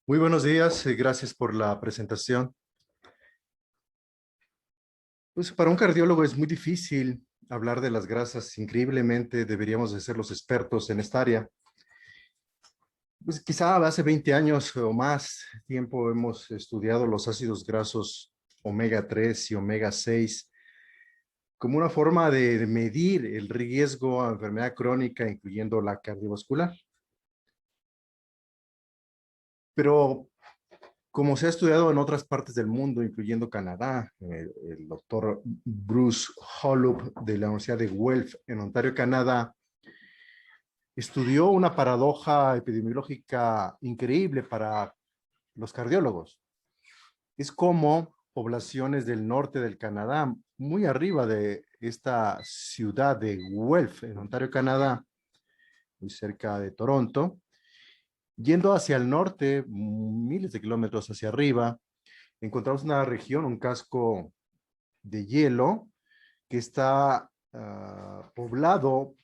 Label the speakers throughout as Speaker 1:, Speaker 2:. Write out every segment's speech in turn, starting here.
Speaker 1: Muy buenos días, gracias por la presentación. Pues para un cardiólogo es muy difícil hablar de las grasas. Increíblemente deberíamos de ser los expertos en esta área. Pues quizá hace 20 años o más tiempo hemos estudiado los ácidos grasos omega 3 y omega 6 como una forma de medir el riesgo a enfermedad crónica, incluyendo la cardiovascular. Pero como se ha estudiado en otras partes del mundo, incluyendo Canadá, el doctor Bruce Holub de la Universidad de Guelph en Ontario, Canadá, estudió una paradoja epidemiológica increíble para los cardiólogos. Es como poblaciones del norte del Canadá, muy arriba de esta ciudad de Guelph en Ontario, Canadá, muy cerca de Toronto, yendo hacia el norte, miles de kilómetros hacia arriba, encontramos una región, un casco de hielo que está poblado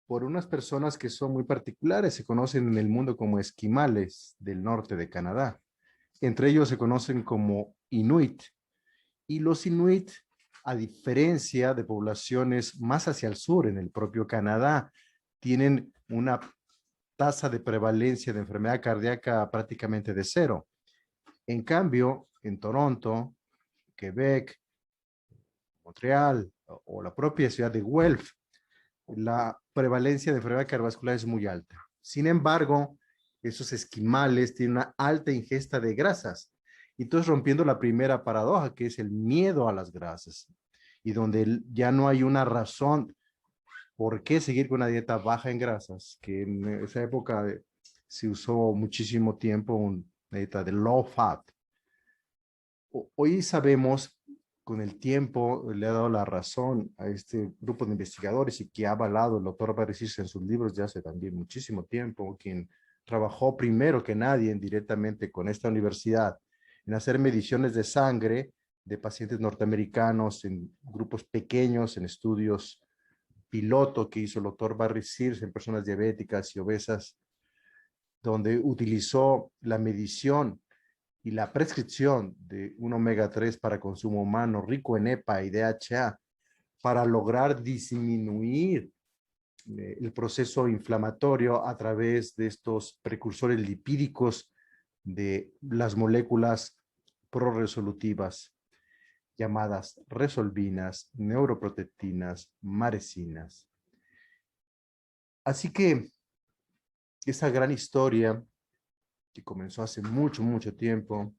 Speaker 1: por unas personas que son muy particulares, se conocen en el mundo como esquimales del norte de Canadá. Entre ellos se conocen como Inuit. Y los Inuit, a diferencia de poblaciones más hacia el sur, en el propio Canadá, tienen una tasa de prevalencia de enfermedad cardíaca prácticamente de cero. En cambio, en Toronto, Quebec, Montreal o la propia ciudad de Guelph, la prevalencia de enfermedad cardiovascular es muy alta. Sin embargo, esos esquimales tienen una alta ingesta de grasas. Entonces, rompiendo la primera paradoja, que es el miedo a las grasas, y donde ya no hay una razón por qué seguir con una dieta baja en grasas, que en esa época se usó muchísimo tiempo una dieta de low fat. Hoy sabemos, con el tiempo, le ha dado la razón a este grupo de investigadores y que ha avalado el doctor Barricis en sus libros de hace también muchísimo tiempo, quien trabajó primero que nadie directamente con esta universidad en hacer mediciones de sangre de pacientes norteamericanos en grupos pequeños, en estudios piloto que hizo el doctor Barry Sears en personas diabéticas y obesas, donde utilizó la medición y la prescripción de un omega 3 para consumo humano rico en EPA y DHA para lograr disminuir el proceso inflamatorio a través de estos precursores lipídicos de las moléculas proresolutivas llamadas resolvinas, neuroprotectinas, marecinas. Así que esa gran historia que comenzó hace mucho, mucho tiempo,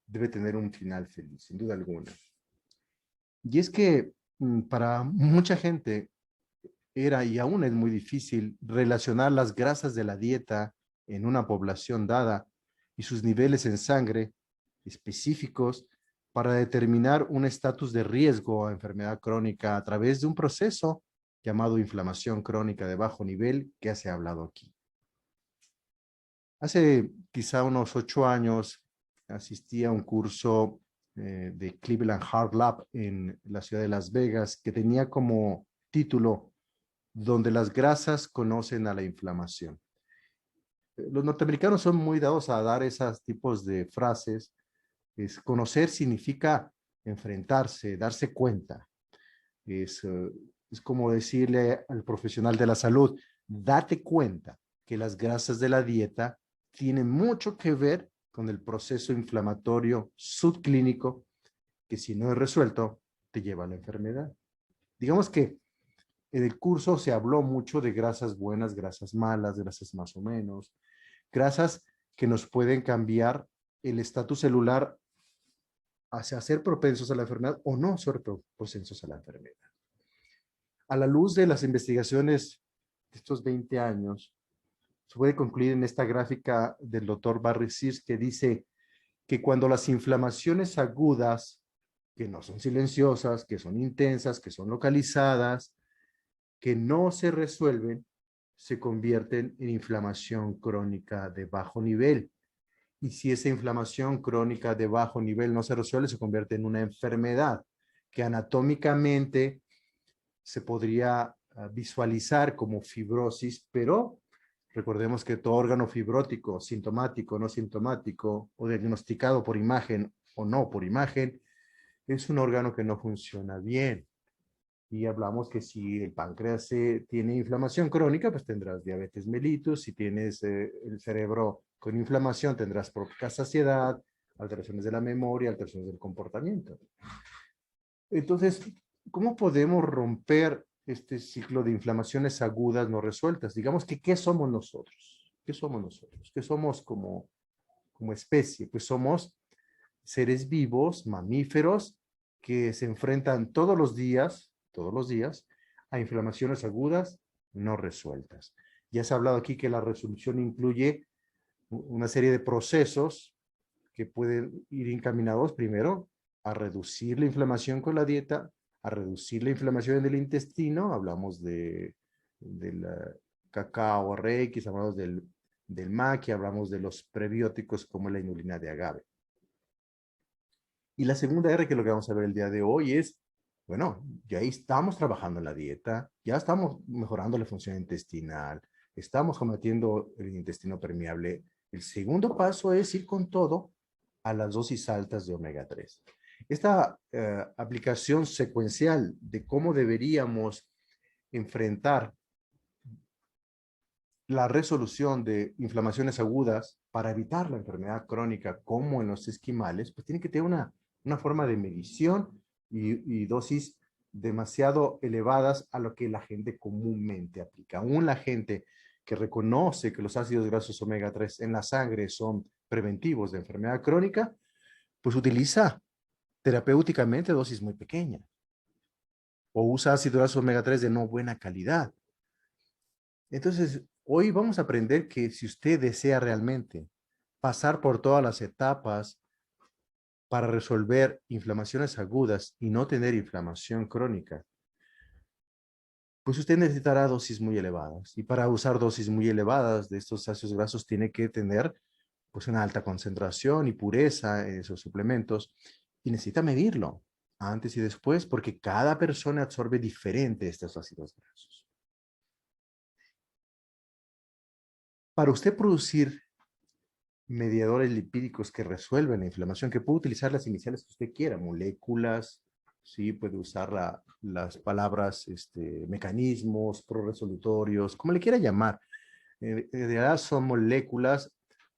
Speaker 1: debe tener un final feliz, sin duda alguna. Y es que para mucha gente era y aún es muy difícil relacionar las grasas de la dieta en una población dada y sus niveles en sangre específicos para determinar un estatus de riesgo a enfermedad crónica a través de un proceso llamado inflamación crónica de bajo nivel que se ha hablado aquí. Hace quizá unos 8 años asistí a un curso de Cleveland Heart Lab en la ciudad de Las Vegas que tenía como título Donde las grasas conocen a la inflamación. Los norteamericanos son muy dados a dar esos tipos de frases. Conocer significa enfrentarse, darse cuenta. Es, uh, es como decirle al profesional de la salud, date cuenta que las grasas de la dieta tienen mucho que ver con el proceso inflamatorio subclínico que si no es resuelto, te lleva a la enfermedad. Digamos que en el curso se habló mucho de grasas buenas, grasas malas, grasas más o menos, grasas que nos pueden cambiar el estatus celular hacia ser propensos a la enfermedad o no ser propensos a la enfermedad. A la luz de las investigaciones de estos 20 años, se puede concluir en esta gráfica del doctor Barry Sears que dice que cuando las inflamaciones agudas, que no son silenciosas, que son intensas, que son localizadas, que no se resuelven, se convierten en inflamación crónica de bajo nivel. Y si esa inflamación crónica de bajo nivel no se resuelve, se convierte en una enfermedad que anatómicamente se podría visualizar como fibrosis, pero Recordemos que todo órgano fibrótico, sintomático, no sintomático, o diagnosticado por imagen o no por imagen, es un órgano que no funciona bien. Y hablamos que si el páncreas tiene inflamación crónica, pues tendrás diabetes mellitus. Si tienes el cerebro con inflamación, tendrás poca saciedad, alteraciones de la memoria, alteraciones del comportamiento. Entonces, ¿cómo podemos romper este ciclo de inflamaciones agudas no resueltas? Digamos que, ¿qué somos nosotros? ¿Qué somos nosotros? ¿Qué somos como especie? Pues somos seres vivos, mamíferos, que se enfrentan todos los días, a inflamaciones agudas no resueltas. Ya se ha hablado aquí que la resolución incluye una serie de procesos que pueden ir encaminados primero a reducir la inflamación con la dieta, a reducir la inflamación en el intestino, hablamos del cacao reiki, hablamos del maqui, hablamos de los prebióticos como la inulina de agave. Y la segunda R que lo que vamos a ver el día de hoy es, bueno, ya estamos trabajando en la dieta, ya estamos mejorando la función intestinal, estamos combatiendo el intestino permeable. El segundo paso es ir con todo a las dosis altas de omega 3. Esta aplicación secuencial de cómo deberíamos enfrentar la resolución de inflamaciones agudas para evitar la enfermedad crónica como en los esquimales, pues tiene que tener una forma de medición y dosis demasiado elevadas a lo que la gente comúnmente aplica. Aún la gente que reconoce que los ácidos grasos omega 3 en la sangre son preventivos de enfermedad crónica, pues utiliza terapéuticamente dosis muy pequeñas o usa ácidos grasos omega 3 de no buena calidad. Entonces, hoy vamos a aprender que si usted desea realmente pasar por todas las etapas para resolver inflamaciones agudas y no tener inflamación crónica, pues usted necesitará dosis muy elevadas. Y para usar dosis muy elevadas de estos ácidos grasos tiene que tener pues una alta concentración y pureza en esos suplementos y necesita medirlo antes y después porque cada persona absorbe diferente estos ácidos grasos. Para usted producir mediadores lipídicos que resuelven la inflamación, que puede utilizar las iniciales que usted quiera, moléculas, sí, puede usar las palabras, mecanismos, proresolutorios, como le quiera llamar. En realidad son moléculas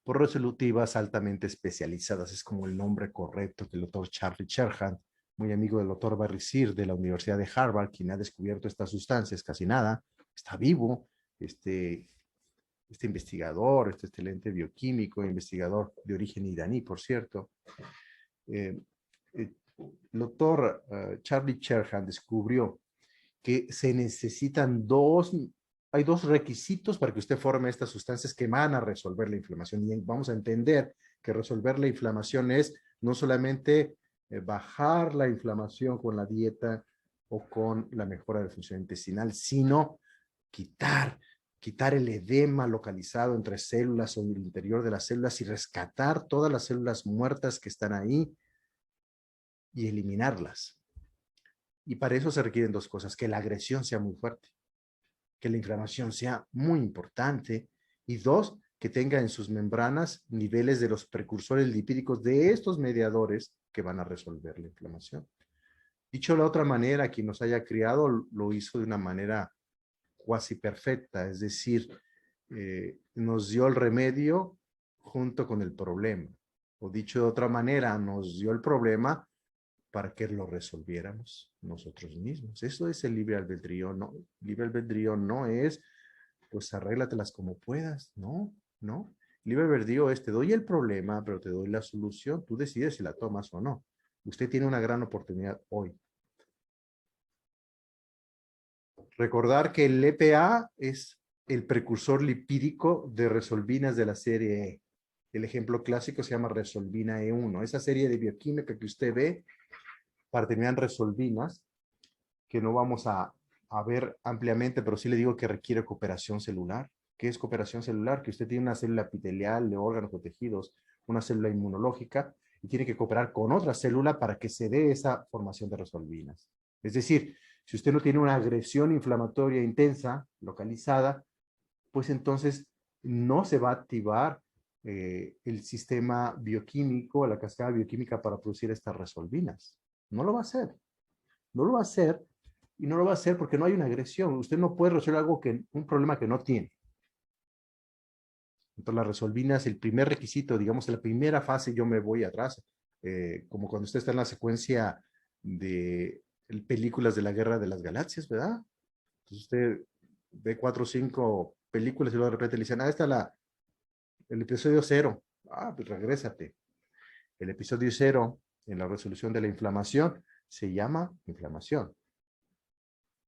Speaker 1: proresolutivas altamente especializadas, es como el nombre correcto que el doctor Charlie Cherhan, muy amigo del doctor Barry Sear de la Universidad de Harvard, quien ha descubierto estas sustancias, casi nada, está vivo, este investigador, este excelente bioquímico, investigador de origen iraní, por cierto, el doctor Charlie Cherhan descubrió que se necesitan hay dos requisitos para que usted forme estas sustancias que van a resolver la inflamación. Y vamos a entender que resolver la inflamación es no solamente bajar la inflamación con la dieta o con la mejora de función intestinal, sino quitar el edema localizado entre células o en el interior de las células y rescatar todas las células muertas que están ahí y eliminarlas. Y para eso se requieren dos cosas, que la agresión sea muy fuerte, que la inflamación sea muy importante y dos, que tenga en sus membranas niveles de los precursores lipídicos de estos mediadores que van a resolver la inflamación. Dicho de la otra manera, quien nos haya criado lo hizo de una manera cuasi perfecta, es decir, nos dio el remedio junto con el problema. O dicho de otra manera, nos dio el problema para que lo resolviéramos nosotros mismos. Eso es el libre albedrío, ¿no? Libre albedrío no es, pues arréglatelas como puedas, no, no. Libre albedrío es, te doy el problema, pero te doy la solución, tú decides si la tomas o no. Usted tiene una gran oportunidad hoy. Recordar que el EPA es el precursor lipídico de resolvinas de la serie E. El ejemplo clásico se llama resolvina E1. Esa serie de bioquímica que usted ve para terminar resolvinas, que no vamos a ver ampliamente, pero sí le digo que requiere cooperación celular. ¿Qué es cooperación celular? Que usted tiene una célula epitelial de órganos o tejidos, una célula inmunológica, y tiene que cooperar con otra célula para que se dé esa formación de resolvinas. Es decir, si usted no tiene una agresión inflamatoria intensa, localizada, pues entonces no se va a activar el sistema bioquímico, la cascada bioquímica para producir estas resolvinas. No lo va a hacer. No lo va a hacer y no lo va a hacer porque no hay una agresión. Usted no puede resolver un problema que no tiene. Entonces, las resolvinas, el primer requisito, digamos, en la primera fase yo me voy atrás, como cuando usted está en la secuencia de películas de la Guerra de las Galaxias, ¿verdad? Entonces usted ve 4 o 5 películas y luego de repente le dicen, está el episodio 0. Pues regrésate. El episodio 0 en la resolución de la inflamación se llama inflamación.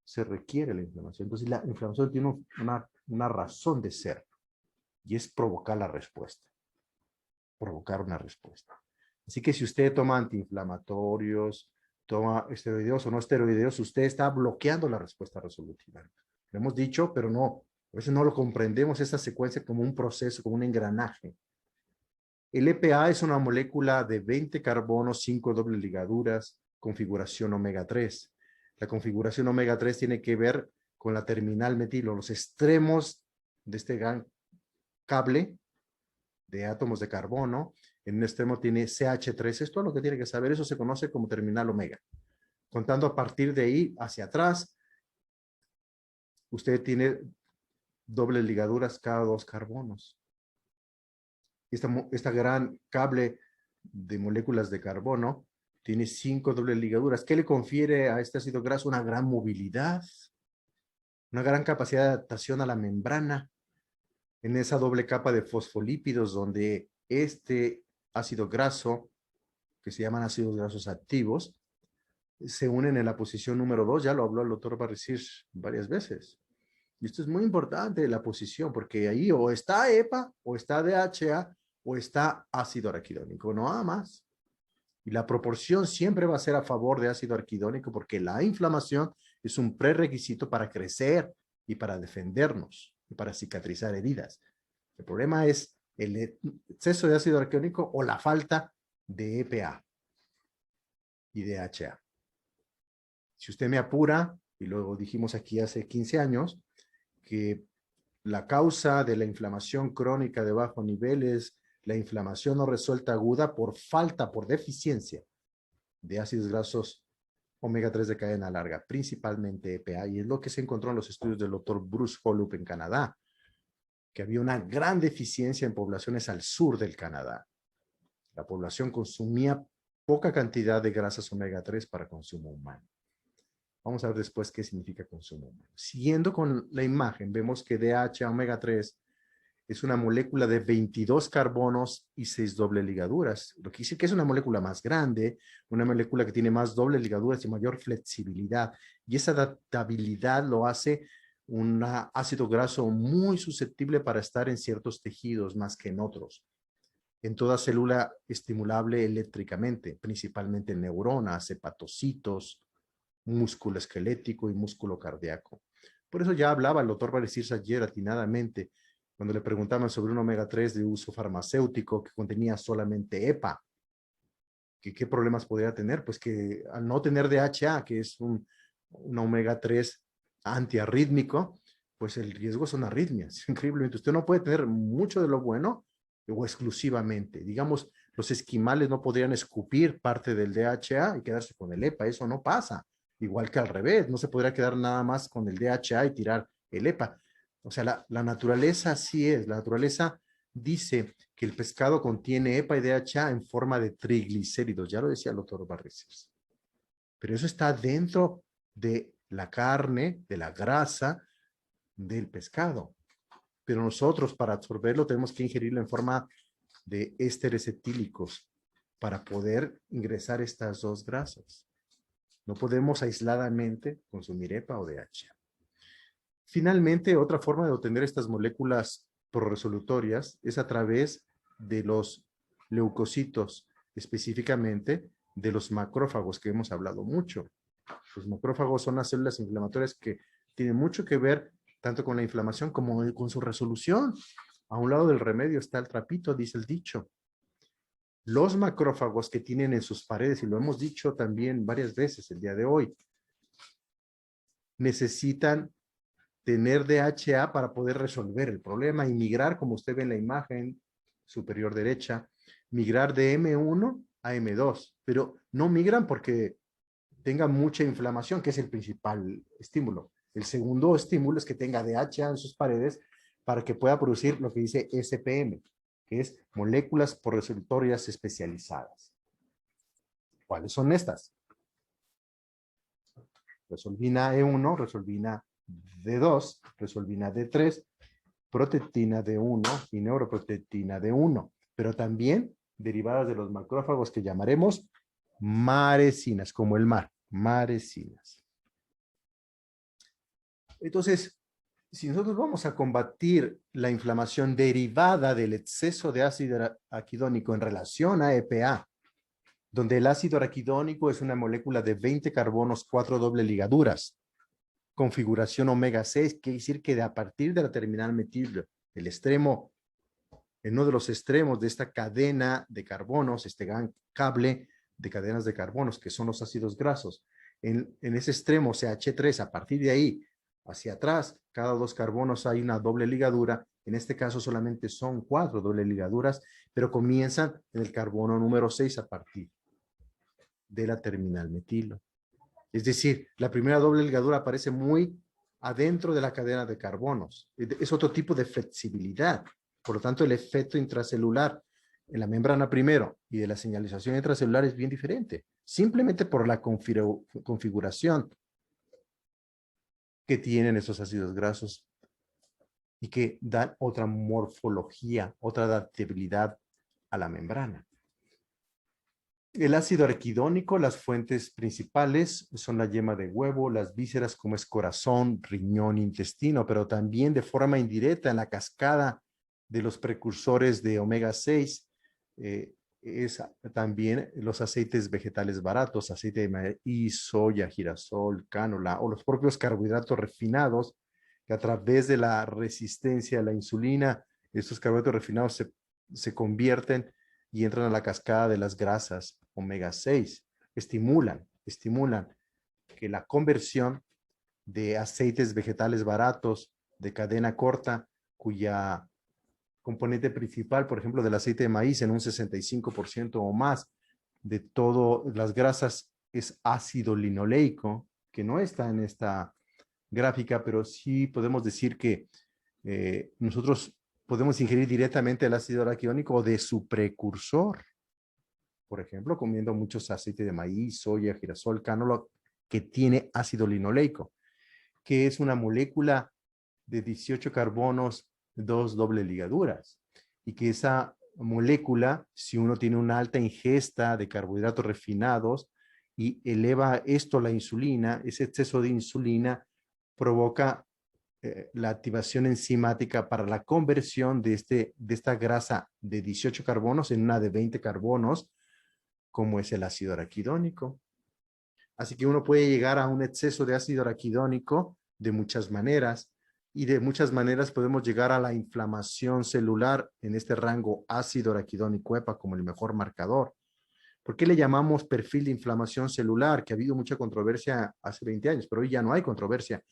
Speaker 1: Se requiere la inflamación. Entonces la inflamación tiene una razón de ser y es provocar la respuesta. Provocar una respuesta. Así que si usted toma antiinflamatorios, toma esteroideos o no esteroideos, usted está bloqueando la respuesta resolutiva. Lo hemos dicho, pero no, a veces no lo comprendemos esta secuencia como un proceso, como un engranaje. El EPA es una molécula de 20 carbonos, 5 dobles ligaduras, configuración omega 3. La configuración omega 3 tiene que ver con la terminal metilo, los extremos de este gran cable de átomos de carbono. En un extremo tiene CH3, esto es lo que tiene que saber, eso se conoce como terminal omega. Contando a partir de ahí hacia atrás, usted tiene dobles ligaduras cada 2 carbonos. Esta gran cable de moléculas de carbono tiene 5 dobles ligaduras. ¿Qué le confiere a este ácido graso? Una gran movilidad, una gran capacidad de adaptación a la membrana en esa doble capa de fosfolípidos donde este ácido graso, que se llaman ácidos grasos activos, se unen en la posición número 2. Ya lo habló el doctor Barricir varias veces. Y esto es muy importante, la posición, porque ahí o está EPA, o está DHA, o está ácido araquidónico, no nada más. Y la proporción siempre va a ser a favor de ácido araquidónico porque la inflamación es un prerequisito para crecer y para defendernos y para cicatrizar heridas. El problema es el exceso de ácido araquidónico o la falta de EPA y DHA. Si usted me apura, y luego dijimos aquí hace 15 años, que la causa de la inflamación crónica de bajo nivel es la inflamación no resuelta aguda por falta, por deficiencia de ácidos grasos omega 3 de cadena larga, principalmente EPA, y es lo que se encontró en los estudios del doctor Bruce Holloop en Canadá, que había una gran deficiencia en poblaciones al sur del Canadá. La población consumía poca cantidad de grasas omega 3 para consumo humano. Vamos a ver después qué significa consumo humano. Siguiendo con la imagen, vemos que DHA omega 3 es una molécula de 22 carbonos y 6 dobles ligaduras, lo que dice que es una molécula más grande, una molécula que tiene más dobles ligaduras y mayor flexibilidad. Y esa adaptabilidad lo hace un ácido graso muy susceptible para estar en ciertos tejidos más que en otros. En toda célula estimulable eléctricamente, principalmente neuronas, hepatocitos, músculo esquelético y músculo cardíaco. Por eso ya hablaba el doctor Valecir ayer atinadamente cuando le preguntaban sobre un omega 3 de uso farmacéutico que contenía solamente EPA. ¿Qué problemas podría tener? Pues que al no tener DHA, que es un omega 3 antiarrítmico, pues el riesgo son arritmias. Increíblemente, usted no puede tener mucho de lo bueno o exclusivamente. Digamos, los esquimales no podrían escupir parte del DHA y quedarse con el EPA. Eso no pasa. Igual que al revés, no se podría quedar nada más con el DHA y tirar el EPA. O sea, la naturaleza así es. La naturaleza dice que el pescado contiene EPA y DHA en forma de triglicéridos. Ya lo decía el doctor Barrices. Pero eso está dentro de la carne, de la grasa del pescado. Pero nosotros para absorberlo tenemos que ingerirlo en forma de ésteres etílicos para poder ingresar estas dos grasas. No podemos aisladamente consumir EPA o DHA. Finalmente, otra forma de obtener estas moléculas proresolutorias es a través de los leucocitos, específicamente de los macrófagos, que hemos hablado mucho. Los macrófagos son las células inflamatorias que tienen mucho que ver tanto con la inflamación como con su resolución. A un lado del remedio está el trapito, dice el dicho. Los macrófagos que tienen en sus paredes, y lo hemos dicho también varias veces el día de hoy, necesitan tener DHA para poder resolver el problema y migrar, como usted ve en la imagen superior derecha, migrar de M1 a M2, pero no migran porque tenga mucha inflamación, que es el principal estímulo. El segundo estímulo es que tenga DHA en sus paredes para que pueda producir lo que dice SPM, que es moléculas porresolutorias especializadas. ¿Cuáles son estas? Resolvina E1, resolvina D2, resolvina D3, protectina D1 y neuroprotectina D1, pero también derivadas de los macrófagos que llamaremos maresinas, como el mar, maresinas. Entonces, si nosotros vamos a combatir la inflamación derivada del exceso de ácido araquidónico en relación a EPA, donde el ácido araquidónico es una molécula de 20 carbonos, 4 doble ligaduras, configuración omega 6, quiere decir que a partir de la terminal metil, el extremo, en uno de los extremos de esta cadena de carbonos, este gran cable de cadenas de carbonos, que son los ácidos grasos, en ese extremo CH3, a partir de ahí, hacia atrás, cada 2 carbonos hay una doble ligadura, en este caso solamente son 4 doble ligaduras, pero comienzan en el carbono número 6 a partir de la terminal metilo. Es decir, la primera doble ligadura aparece muy adentro de la cadena de carbonos. Es otro tipo de flexibilidad. Por lo tanto, el efecto intracelular en la membrana primero y de la señalización intracelular es bien diferente. Simplemente por la configuración que tienen esos ácidos grasos y que dan otra morfología, otra adaptabilidad a la membrana. El ácido araquidónico, las fuentes principales son la yema de huevo, las vísceras como es corazón, riñón, intestino, pero también de forma indirecta en la cascada de los precursores de omega 6, es también los aceites vegetales baratos, aceite de maíz, soya, girasol, cánola o los propios carbohidratos refinados que a través de la resistencia a la insulina, estos carbohidratos refinados se convierten y entran a la cascada de las grasas omega 6, estimulan que la conversión de aceites vegetales baratos de cadena corta, cuya componente principal, por ejemplo, del aceite de maíz en un 65% o más de todas las grasas es ácido linoleico, que no está en esta gráfica, pero sí podemos decir que nosotros podemos ingerir directamente el ácido araquidónico o de su precursor. Por ejemplo, comiendo muchos aceites de maíz, soya, girasol, cánola, que tiene ácido linoleico, que es una molécula de 18 carbonos, 2 doble ligaduras. Y que esa molécula, si uno tiene una alta ingesta de carbohidratos refinados y eleva esto la insulina, ese exceso de insulina provoca la activación enzimática para la conversión de esta grasa de 18 carbonos en una de 20 carbonos, como es el ácido araquidónico. Así que uno puede llegar a un exceso de ácido araquidónico de muchas maneras, y de muchas maneras podemos llegar a la inflamación celular en este rango ácido araquidónico EPA como el mejor marcador. ¿Por qué le llamamos perfil de inflamación celular? Que ha habido mucha controversia hace 20 años, pero hoy ya no hay controversia.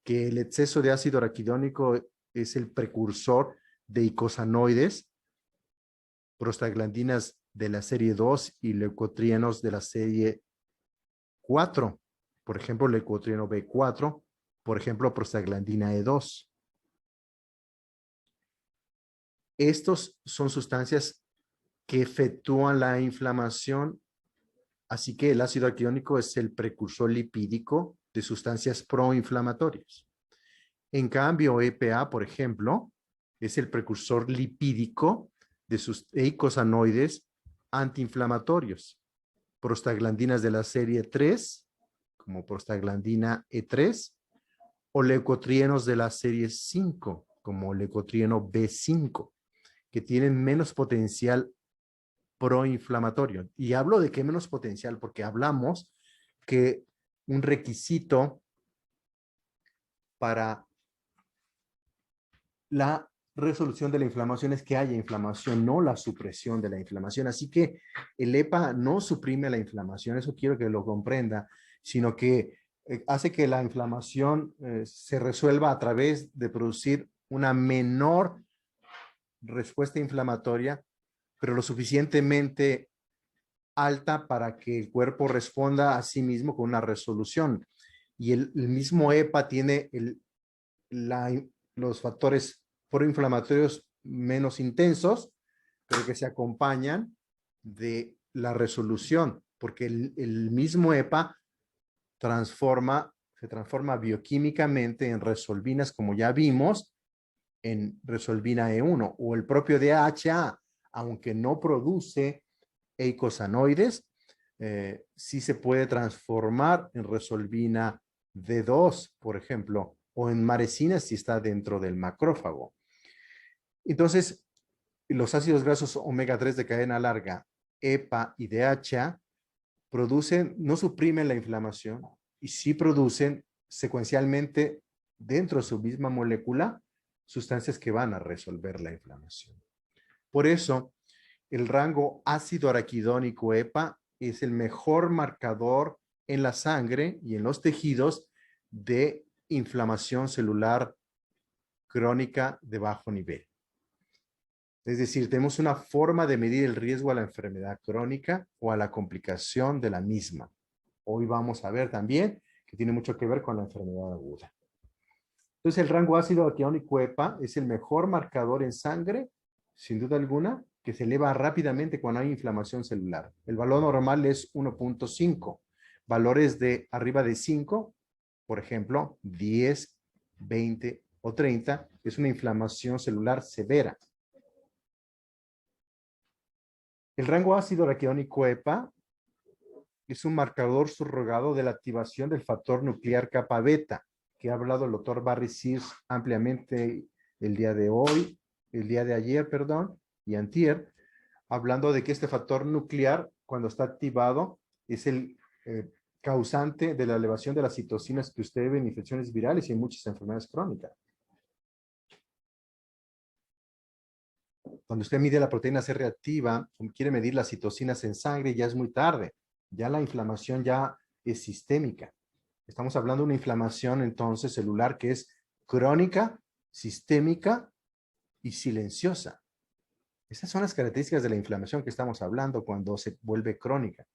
Speaker 1: Que el exceso de ácido araquidónico es el precursor de icosanoides, prostaglandinas de la serie 2 y leucotrienos de la serie 4. Por ejemplo, leucotrieno B4, por ejemplo, prostaglandina E2. Estos son sustancias que efectúan la inflamación, así que el ácido araquidónico es el precursor lipídico de sustancias proinflamatorias. En cambio, EPA, por ejemplo, es el precursor lipídico de sus eicosanoides antiinflamatorios, prostaglandinas de la serie 3, como prostaglandina E3, o leucotrienos de la serie 5, como leucotrieno B5, que tienen menos potencial proinflamatorio. Y hablo de qué menos potencial, porque hablamos que un requisito para la resolución de la inflamación es que haya inflamación, no la supresión de la inflamación. Así que el EPA no suprime la inflamación, eso quiero que lo comprenda, sino que hace que la inflamación se resuelva a través de producir una menor respuesta inflamatoria, pero lo suficientemente alta para que el cuerpo responda a sí mismo con una resolución. Y el mismo EPA tiene los factores proinflamatorios menos intensos, pero que se acompañan de la resolución, porque el mismo EPA se transforma bioquímicamente en resolvinas, como ya vimos, en resolvina E1 o el propio DHA, aunque no produce eicosanoides, sí se puede transformar en resolvina D2, por ejemplo, o en maresina si está dentro del macrófago. Entonces, los ácidos grasos omega 3 de cadena larga, EPA y DHA, producen, no suprimen la inflamación y sí producen secuencialmente dentro de su misma molécula sustancias que van a resolver la inflamación. Por eso, el rango ácido araquidónico EPA es el mejor marcador en la sangre y en los tejidos de inflamación celular crónica de bajo nivel. Es decir, tenemos una forma de medir el riesgo a la enfermedad crónica o a la complicación de la misma. Hoy vamos a ver también que tiene mucho que ver con la enfermedad aguda. Entonces, el rango ácido araquidónico EPA es el mejor marcador en sangre, sin duda alguna, que se eleva rápidamente cuando hay inflamación celular. El valor normal es 1.5. Valores de arriba de 5, por ejemplo, 10, 20 o 30, es una inflamación celular severa. El rango ácido araquidónico EPA es un marcador subrogado de la activación del factor nuclear kappa beta, que ha hablado el doctor Barry Sears ampliamente el día de ayer, perdón, y antier, hablando de que este factor nuclear, cuando está activado, es el causante de la elevación de las citocinas que usted ve en infecciones virales y en muchas enfermedades crónicas. Cuando usted mide la proteína C reactiva, quiere medir las citocinas en sangre, ya es muy tarde. Ya la inflamación ya es sistémica. Estamos hablando de una inflamación entonces celular que es crónica, sistémica y silenciosa. Esas son las características de la inflamación que estamos hablando cuando se vuelve crónica.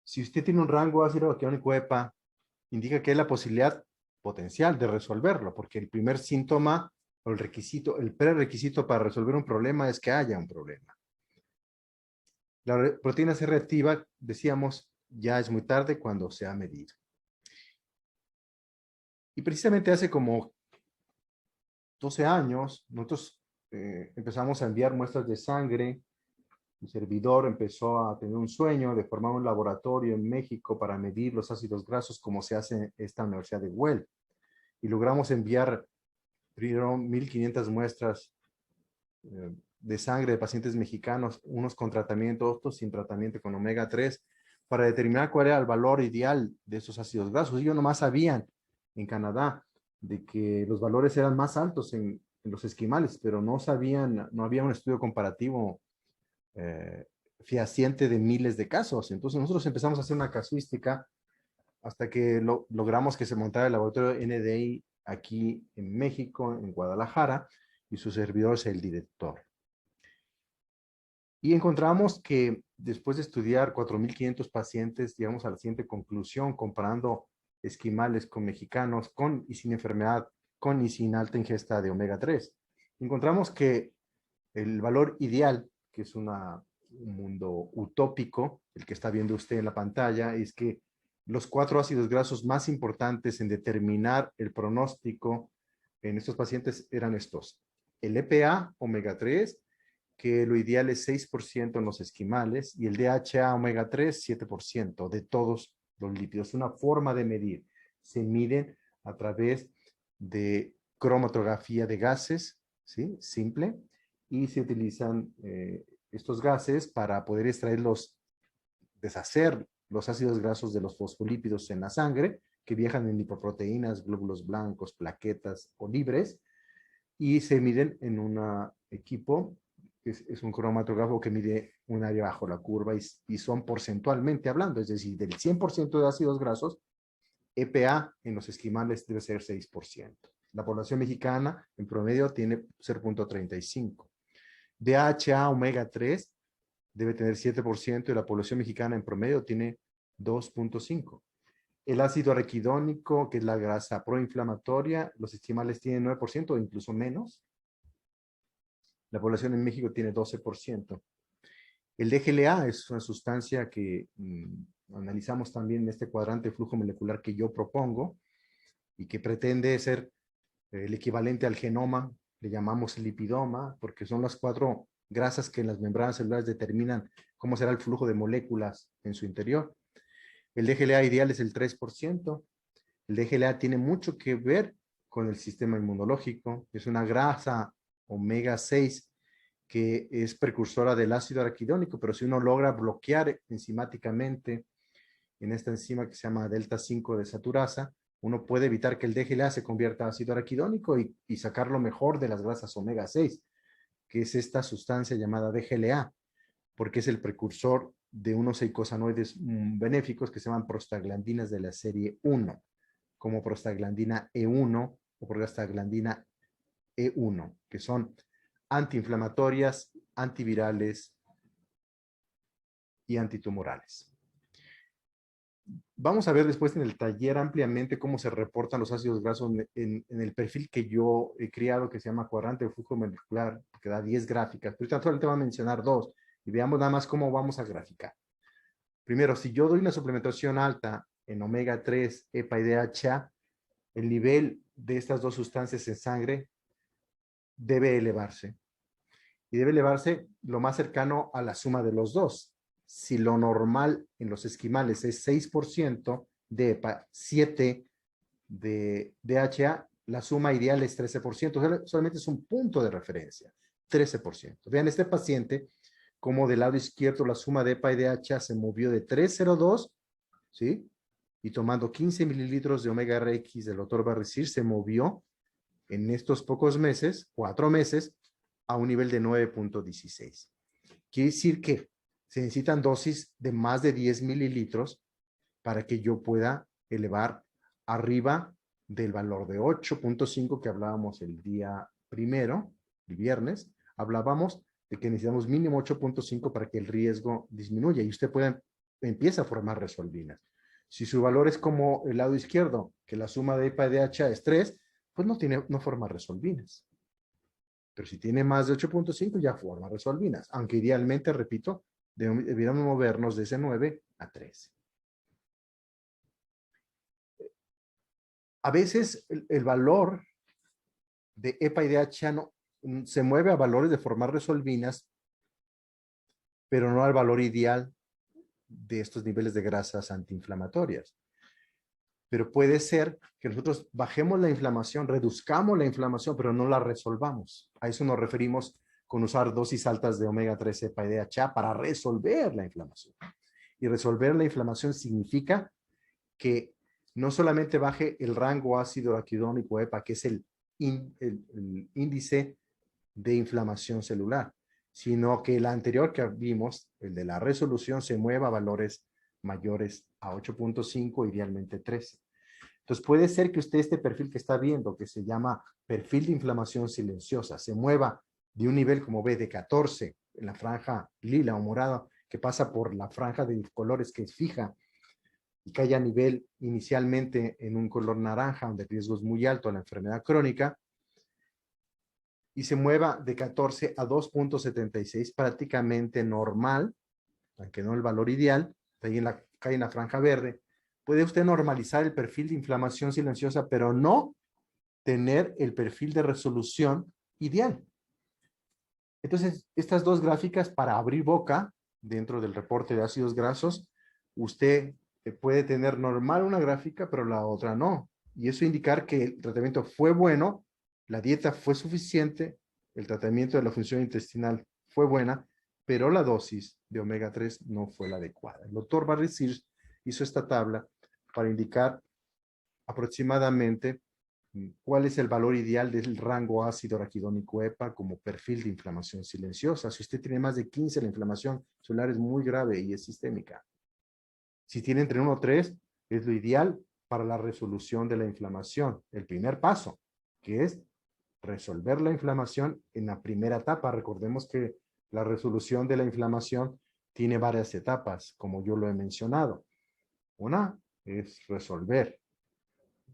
Speaker 1: Si usted tiene un rango ácido araquidónico EPA, indica que hay la posibilidad potencial de resolverlo, porque el primer síntoma o el requisito, el prerequisito para resolver un problema es que haya un problema. La proteína C reactiva, decíamos, ya es muy tarde cuando se ha medido. Y precisamente hace como 12 años, nosotros empezamos a enviar muestras de sangre. Mi servidor empezó a tener un sueño de formar un laboratorio en México para medir los ácidos grasos como se hace en esta Universidad de Guelph. Y logramos enviar primero 1,500 muestras de sangre de pacientes mexicanos, unos con tratamiento, otros sin tratamiento con omega 3, para determinar cuál era el valor ideal de esos ácidos grasos. Ellos nomás sabían en Canadá de que los valores eran más altos en los esquimales, pero no sabían, no había un estudio comparativo fehaciente de miles de casos. Entonces nosotros empezamos a hacer una casuística hasta que logramos que se montara el laboratorio NDI aquí en México, en Guadalajara, y su servidor es el director. Y encontramos que después de estudiar 4,500 pacientes, llegamos a la siguiente conclusión, comparando esquimales con mexicanos, con y sin enfermedad, con y sin alta ingesta de omega 3. Encontramos que el valor ideal, que es un mundo utópico, el que está viendo usted en la pantalla, es que los 4 ácidos grasos más importantes en determinar el pronóstico en estos pacientes eran estos. El EPA, omega 3, que lo ideal es 6% en los esquimales, y el DHA omega 3, 7% de todos los lípidos. Una forma de medir. Se miden a través de cromatografía de gases, ¿sí? Simple, y se utilizan estos gases para poder deshacer los ácidos grasos de los fosfolípidos en la sangre, que viajan en lipoproteínas, glóbulos blancos, plaquetas o libres, y se miden en un equipo es un cromatógrafo que mide un área bajo la curva y son porcentualmente hablando, es decir, del 100% de ácidos grasos, EPA en los esquimales debe ser 6%. La población mexicana en promedio tiene 0.35. DHA omega 3 debe tener 7% y la población mexicana en promedio tiene 2.5. El ácido araquidónico, que es la grasa proinflamatoria, los esquimales tienen 9% o incluso menos. La población en México tiene 12%. El DGLA es una sustancia que analizamos también en este cuadrante de flujo molecular que yo propongo y que pretende ser el equivalente al genoma, le llamamos lipidoma, porque son las 4 grasas que en las membranas celulares determinan cómo será el flujo de moléculas en su interior. El DGLA ideal es el 3%. El DGLA tiene mucho que ver con el sistema inmunológico. Es una grasa omega 6 que es precursora del ácido araquidónico, pero si uno logra bloquear enzimáticamente en esta enzima que se llama delta 5 desaturasa, uno puede evitar que el DGLA se convierta en ácido araquidónico y sacar lo mejor de las grasas omega 6, que es esta sustancia llamada DGLA, porque es el precursor de unos eicosanoides benéficos que se llaman prostaglandinas de la serie 1, como prostaglandina E1 o prostaglandina E1, que son antiinflamatorias, antivirales y antitumorales. Vamos a ver después en el taller ampliamente cómo se reportan los ácidos grasos en el perfil que yo he creado, que se llama cuadrante de flujo molecular, que da 10 gráficas. Pero ahorita solamente voy a mencionar 2 y veamos nada más cómo vamos a graficar. Primero, si yo doy una suplementación alta en omega 3, EPA y DHA, el nivel de estas dos sustancias en sangre debe elevarse. Y debe elevarse lo más cercano a la suma de los dos. Si lo normal en los esquimales es 6% de EPA, 7% de DHA, la suma ideal es 13%. Solamente es un punto de referencia, 13%. Vean este paciente, como del lado izquierdo la suma de EPA y DHA se movió de 302, ¿sí? Y tomando 15 mililitros de omega RX del doctor Barricir, se movió en estos pocos meses, 4 meses, a un nivel de 9.16. Quiere decir que se necesitan dosis de más de 10 mililitros para que yo pueda elevar arriba del valor de 8.5 que hablábamos el día primero, el viernes. Hablábamos de que necesitamos mínimo 8.5 para que el riesgo disminuya y usted empieza a formar resolvinas. Si su valor es como el lado izquierdo, que la suma de EPA y DHA es 3, pues no forma resolvinas. Pero si tiene más de 8.5 ya forma resolvinas, aunque idealmente, repito, deberíamos movernos de ese 9 a 13. A veces el valor de EPA y DHA se mueve a valores de formar resolvinas, pero no al valor ideal de estos niveles de grasas antiinflamatorias. Pero puede ser que nosotros bajemos la inflamación, reduzcamos la inflamación, pero no la resolvamos. A eso nos referimos con usar dosis altas de omega 3, EPA y DHA para resolver la inflamación. Y resolver la inflamación significa que no solamente baje el rango ácido araquidónico EPA, que es el índice de inflamación celular, sino que el anterior que vimos, el de la resolución, se mueva a valores mayores a 8.5, idealmente 13. Entonces puede ser que usted este perfil que está viendo, que se llama perfil de inflamación silenciosa, se mueva de un nivel, como ve, de 14 en la franja lila o morada, que pasa por la franja de colores que es fija, y que haya a nivel inicialmente en un color naranja, donde el riesgo es muy alto a la enfermedad crónica, y se mueva de 14 a 2.76, prácticamente normal, aunque no el valor ideal, ahí cae en la franja verde. Puede usted normalizar el perfil de inflamación silenciosa, pero no tener el perfil de resolución ideal. Entonces, estas dos gráficas para abrir boca dentro del reporte de ácidos grasos, usted puede tener normal una gráfica, pero la otra no. Y eso indicar que el tratamiento fue bueno, la dieta fue suficiente, el tratamiento de la función intestinal fue buena, pero la dosis de omega 3 no fue la adecuada. El doctor Barricir hizo esta tabla para indicar aproximadamente ¿Cuál es el valor ideal del rango ácido araquidónico EPA como perfil de inflamación silenciosa? Si usted tiene más de 15, la inflamación celular es muy grave y es sistémica. Si tiene entre 1 o 3, es lo ideal para la resolución de la inflamación. El primer paso, que es resolver la inflamación en la primera etapa. Recordemos que la resolución de la inflamación tiene varias etapas, como yo lo he mencionado. Una es resolver.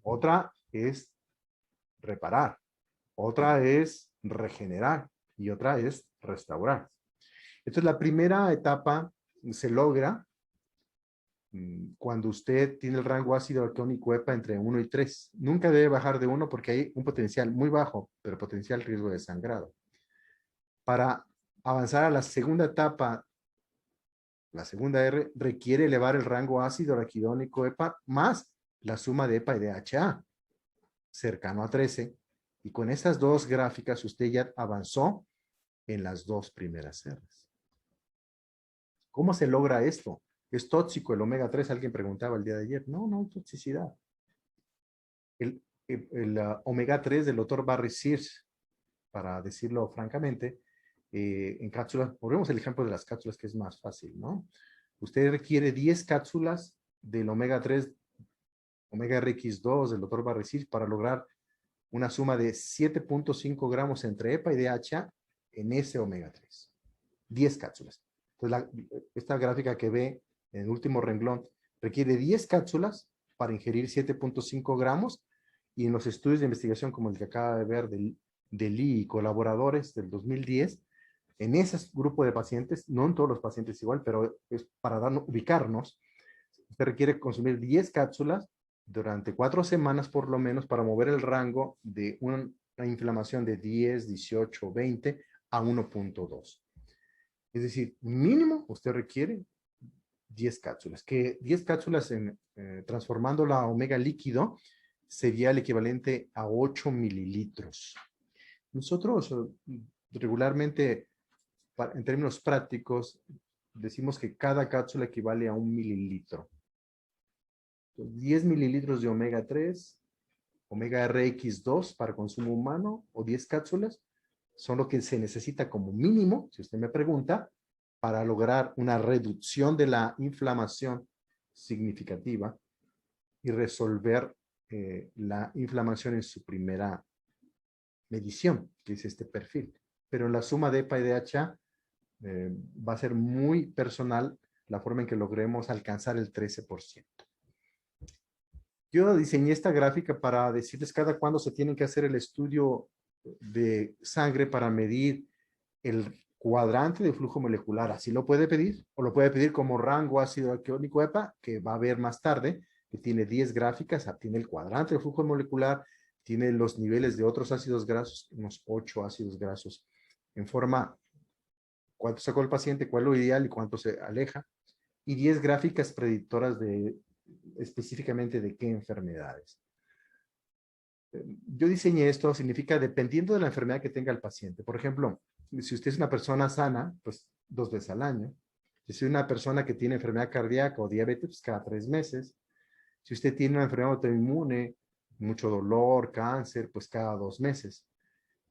Speaker 1: Otra es reparar. Otra es regenerar. Y otra es restaurar. Entonces, la primera etapa se logra cuando usted tiene el rango ácido araquidónico EPA entre 1 y 3. Nunca debe bajar de 1 porque hay un potencial muy bajo, pero potencial riesgo de sangrado. Para avanzar a la segunda etapa, la segunda R, requiere elevar el rango ácido araquidónico EPA más la suma de EPA y DHA, cercano a 13. Y con estas dos gráficas usted ya avanzó en las dos primeras R's. ¿Cómo se logra esto? ¿Es tóxico el omega 3? Alguien preguntaba el día de ayer. No, no hay toxicidad. El omega 3 del doctor Barry Sears, para decirlo francamente, en cápsulas, volvemos al ejemplo de las cápsulas que es más fácil, ¿no? Usted requiere 10 cápsulas del omega 3, omega RX2 del doctor Barry Sears para lograr una suma de 7.5 gramos entre EPA y DHA en ese omega 3. 10 cápsulas. Entonces, esta gráfica que ve en el último renglón requiere 10 cápsulas para ingerir 7.5 gramos y en los estudios de investigación como el que acaba de ver de Lee y colaboradores del 2010, en ese grupo de pacientes, no en todos los pacientes igual, pero es para ubicarnos, usted requiere consumir 10 cápsulas durante 4 semanas por lo menos para mover el rango de una inflamación de 10, 18, 20 a 1.2. Es decir, mínimo usted requiere 10 cápsulas, que 10 cápsulas transformando la omega líquido sería el equivalente a 8 mililitros. Nosotros regularmente, en términos prácticos, decimos que cada cápsula equivale a 1 mililitro. Entonces, 10 mililitros de omega 3, omega RX2 para consumo humano o 10 cápsulas son lo que se necesita como mínimo, si usted me pregunta, para lograr una reducción de la inflamación significativa y resolver la inflamación en su primera medición, que es este perfil. Pero en la suma de EPA y DHA va a ser muy personal la forma en que logremos alcanzar el 13%. Yo diseñé esta gráfica para decirles cada cuándo se tiene que hacer el estudio de sangre para medir el cuadrante de flujo molecular. Así lo puede pedir, o lo puede pedir como rango ácido araquidónico EPA, que va a ver más tarde, que tiene 10 gráficas, tiene el cuadrante de flujo molecular, tiene los niveles de otros ácidos grasos, unos 8 ácidos grasos, en forma, cuánto sacó el paciente, cuál es lo ideal y cuánto se aleja, y 10 gráficas predictoras de específicamente de qué enfermedades. Yo diseñé esto, significa dependiendo de la enfermedad que tenga el paciente. Por ejemplo, si usted es una persona sana, pues 2 veces al año. Si es una persona que tiene enfermedad cardíaca o diabetes, pues cada 3 meses. Si usted tiene una enfermedad autoinmune, mucho dolor, cáncer, pues cada 2 meses.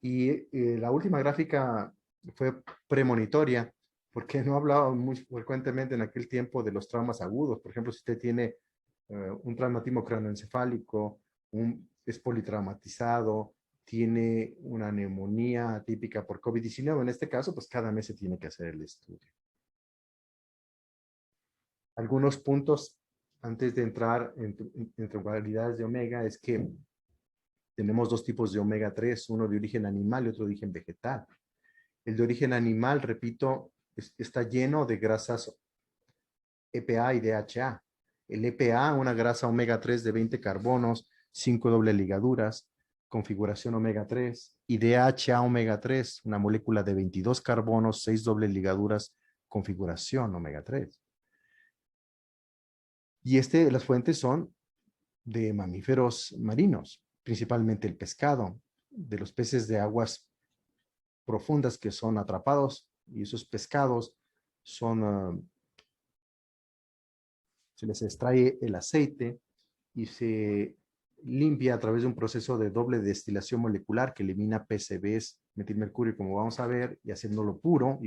Speaker 1: Y la última gráfica fue premonitoria, porque no hablaba muy frecuentemente en aquel tiempo de los traumas agudos. Por ejemplo, si usted tiene un traumatismo craneoencefálico, es politraumatizado, tiene una neumonía típica por COVID-19, en este caso, pues cada mes se tiene que hacer el estudio. Algunos puntos antes de entrar en cualidades de omega es que tenemos dos tipos de omega 3, uno de origen animal y otro de origen vegetal. El de origen animal, repito, está lleno de grasas EPA y DHA. El EPA, una grasa omega 3 de 20 carbonos, 5 doble ligaduras, configuración omega 3, y DHA omega 3, una molécula de 22 carbonos, 6 doble ligaduras, configuración omega 3. Y las fuentes son de mamíferos marinos, principalmente el pescado, de los peces de aguas profundas que son atrapados, y esos pescados son, se les extrae el aceite y se limpia a través de un proceso de doble destilación molecular que elimina PCBs, metilmercurio, como vamos a ver, y haciéndolo puro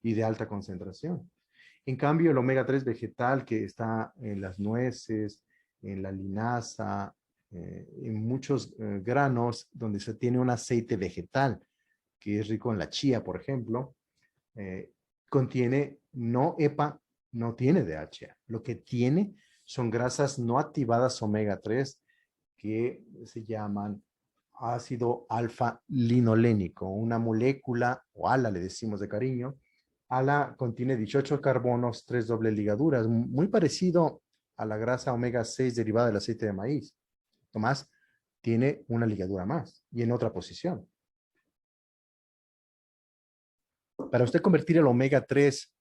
Speaker 1: y de alta concentración. En cambio, el omega 3 vegetal que está en las nueces, en la linaza, en muchos granos donde se tiene un aceite vegetal, que es rico en la chía, por ejemplo, contiene no EPA, no tiene DHA. Lo que tiene son grasas no activadas omega 3 que se llaman ácido alfa-linolénico, una molécula, o ALA le decimos de cariño. ALA contiene 18 carbonos, 3 dobles ligaduras, muy parecido a la grasa omega 6 derivada del aceite de maíz. Tomás tiene una ligadura más y en otra posición. Para usted convertir el omega 3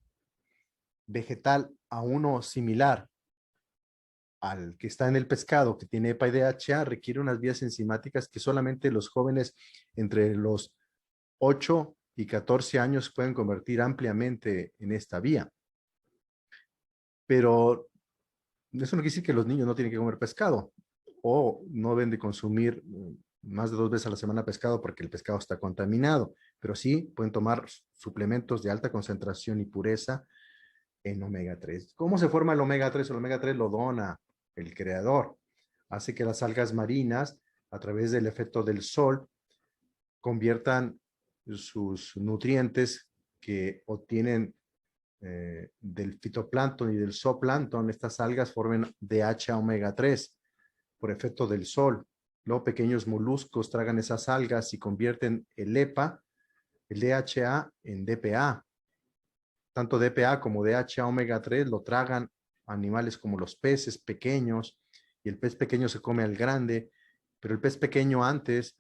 Speaker 1: vegetal a uno similar al que está en el pescado, que tiene EPA y DHA, requiere unas vías enzimáticas que solamente los jóvenes entre los 8 y 14 años pueden convertir ampliamente en esta vía. Pero eso no quiere decir que los niños no tienen que comer pescado o no deben de consumir más de 2 veces a la semana pescado porque el pescado está contaminado, pero sí pueden tomar suplementos de alta concentración y pureza en omega 3. ¿Cómo se forma el omega 3? El omega 3 lo dona el creador. Hace que las algas marinas, a través del efecto del sol, conviertan sus nutrientes que obtienen del fitoplancton y del zooplancton. Estas algas formen DHA omega 3 por efecto del sol. Luego pequeños moluscos tragan esas algas y convierten el EPA, el DHA, en DPA. Tanto DPA como DHA omega 3 lo tragan animales como los peces pequeños, y el pez pequeño se come al grande, pero el pez pequeño antes,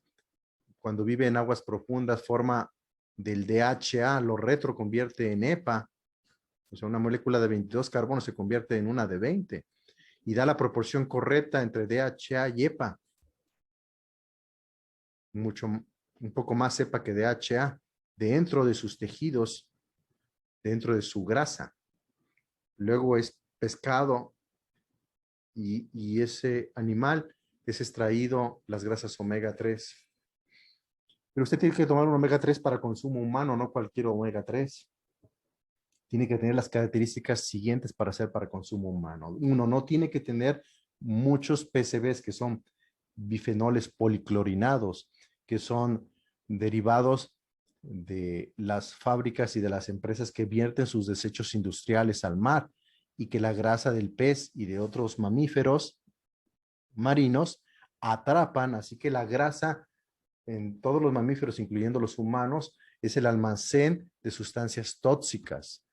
Speaker 1: cuando vive en aguas profundas, forma del DHA, lo retroconvierte en EPA, o sea, una molécula de 22 carbonos se convierte en una de 20, y da la proporción correcta entre DHA y EPA. Un poco más EPA que DHA dentro de sus tejidos, dentro de su grasa. Luego es pescado y ese animal es extraído las grasas omega 3. Pero usted tiene que tomar un omega 3 para consumo humano, no cualquier omega 3. Tiene que tener las características siguientes para ser para consumo humano. Uno, no tiene que tener muchos PCBs, que son bifenoles policlorinados, que son derivados de las fábricas y de las empresas que vierten sus desechos industriales al mar, y que la grasa del pez y de otros mamíferos marinos atrapan. Así que la grasa en todos los mamíferos, incluyendo los humanos, es el almacén de sustancias tóxicas.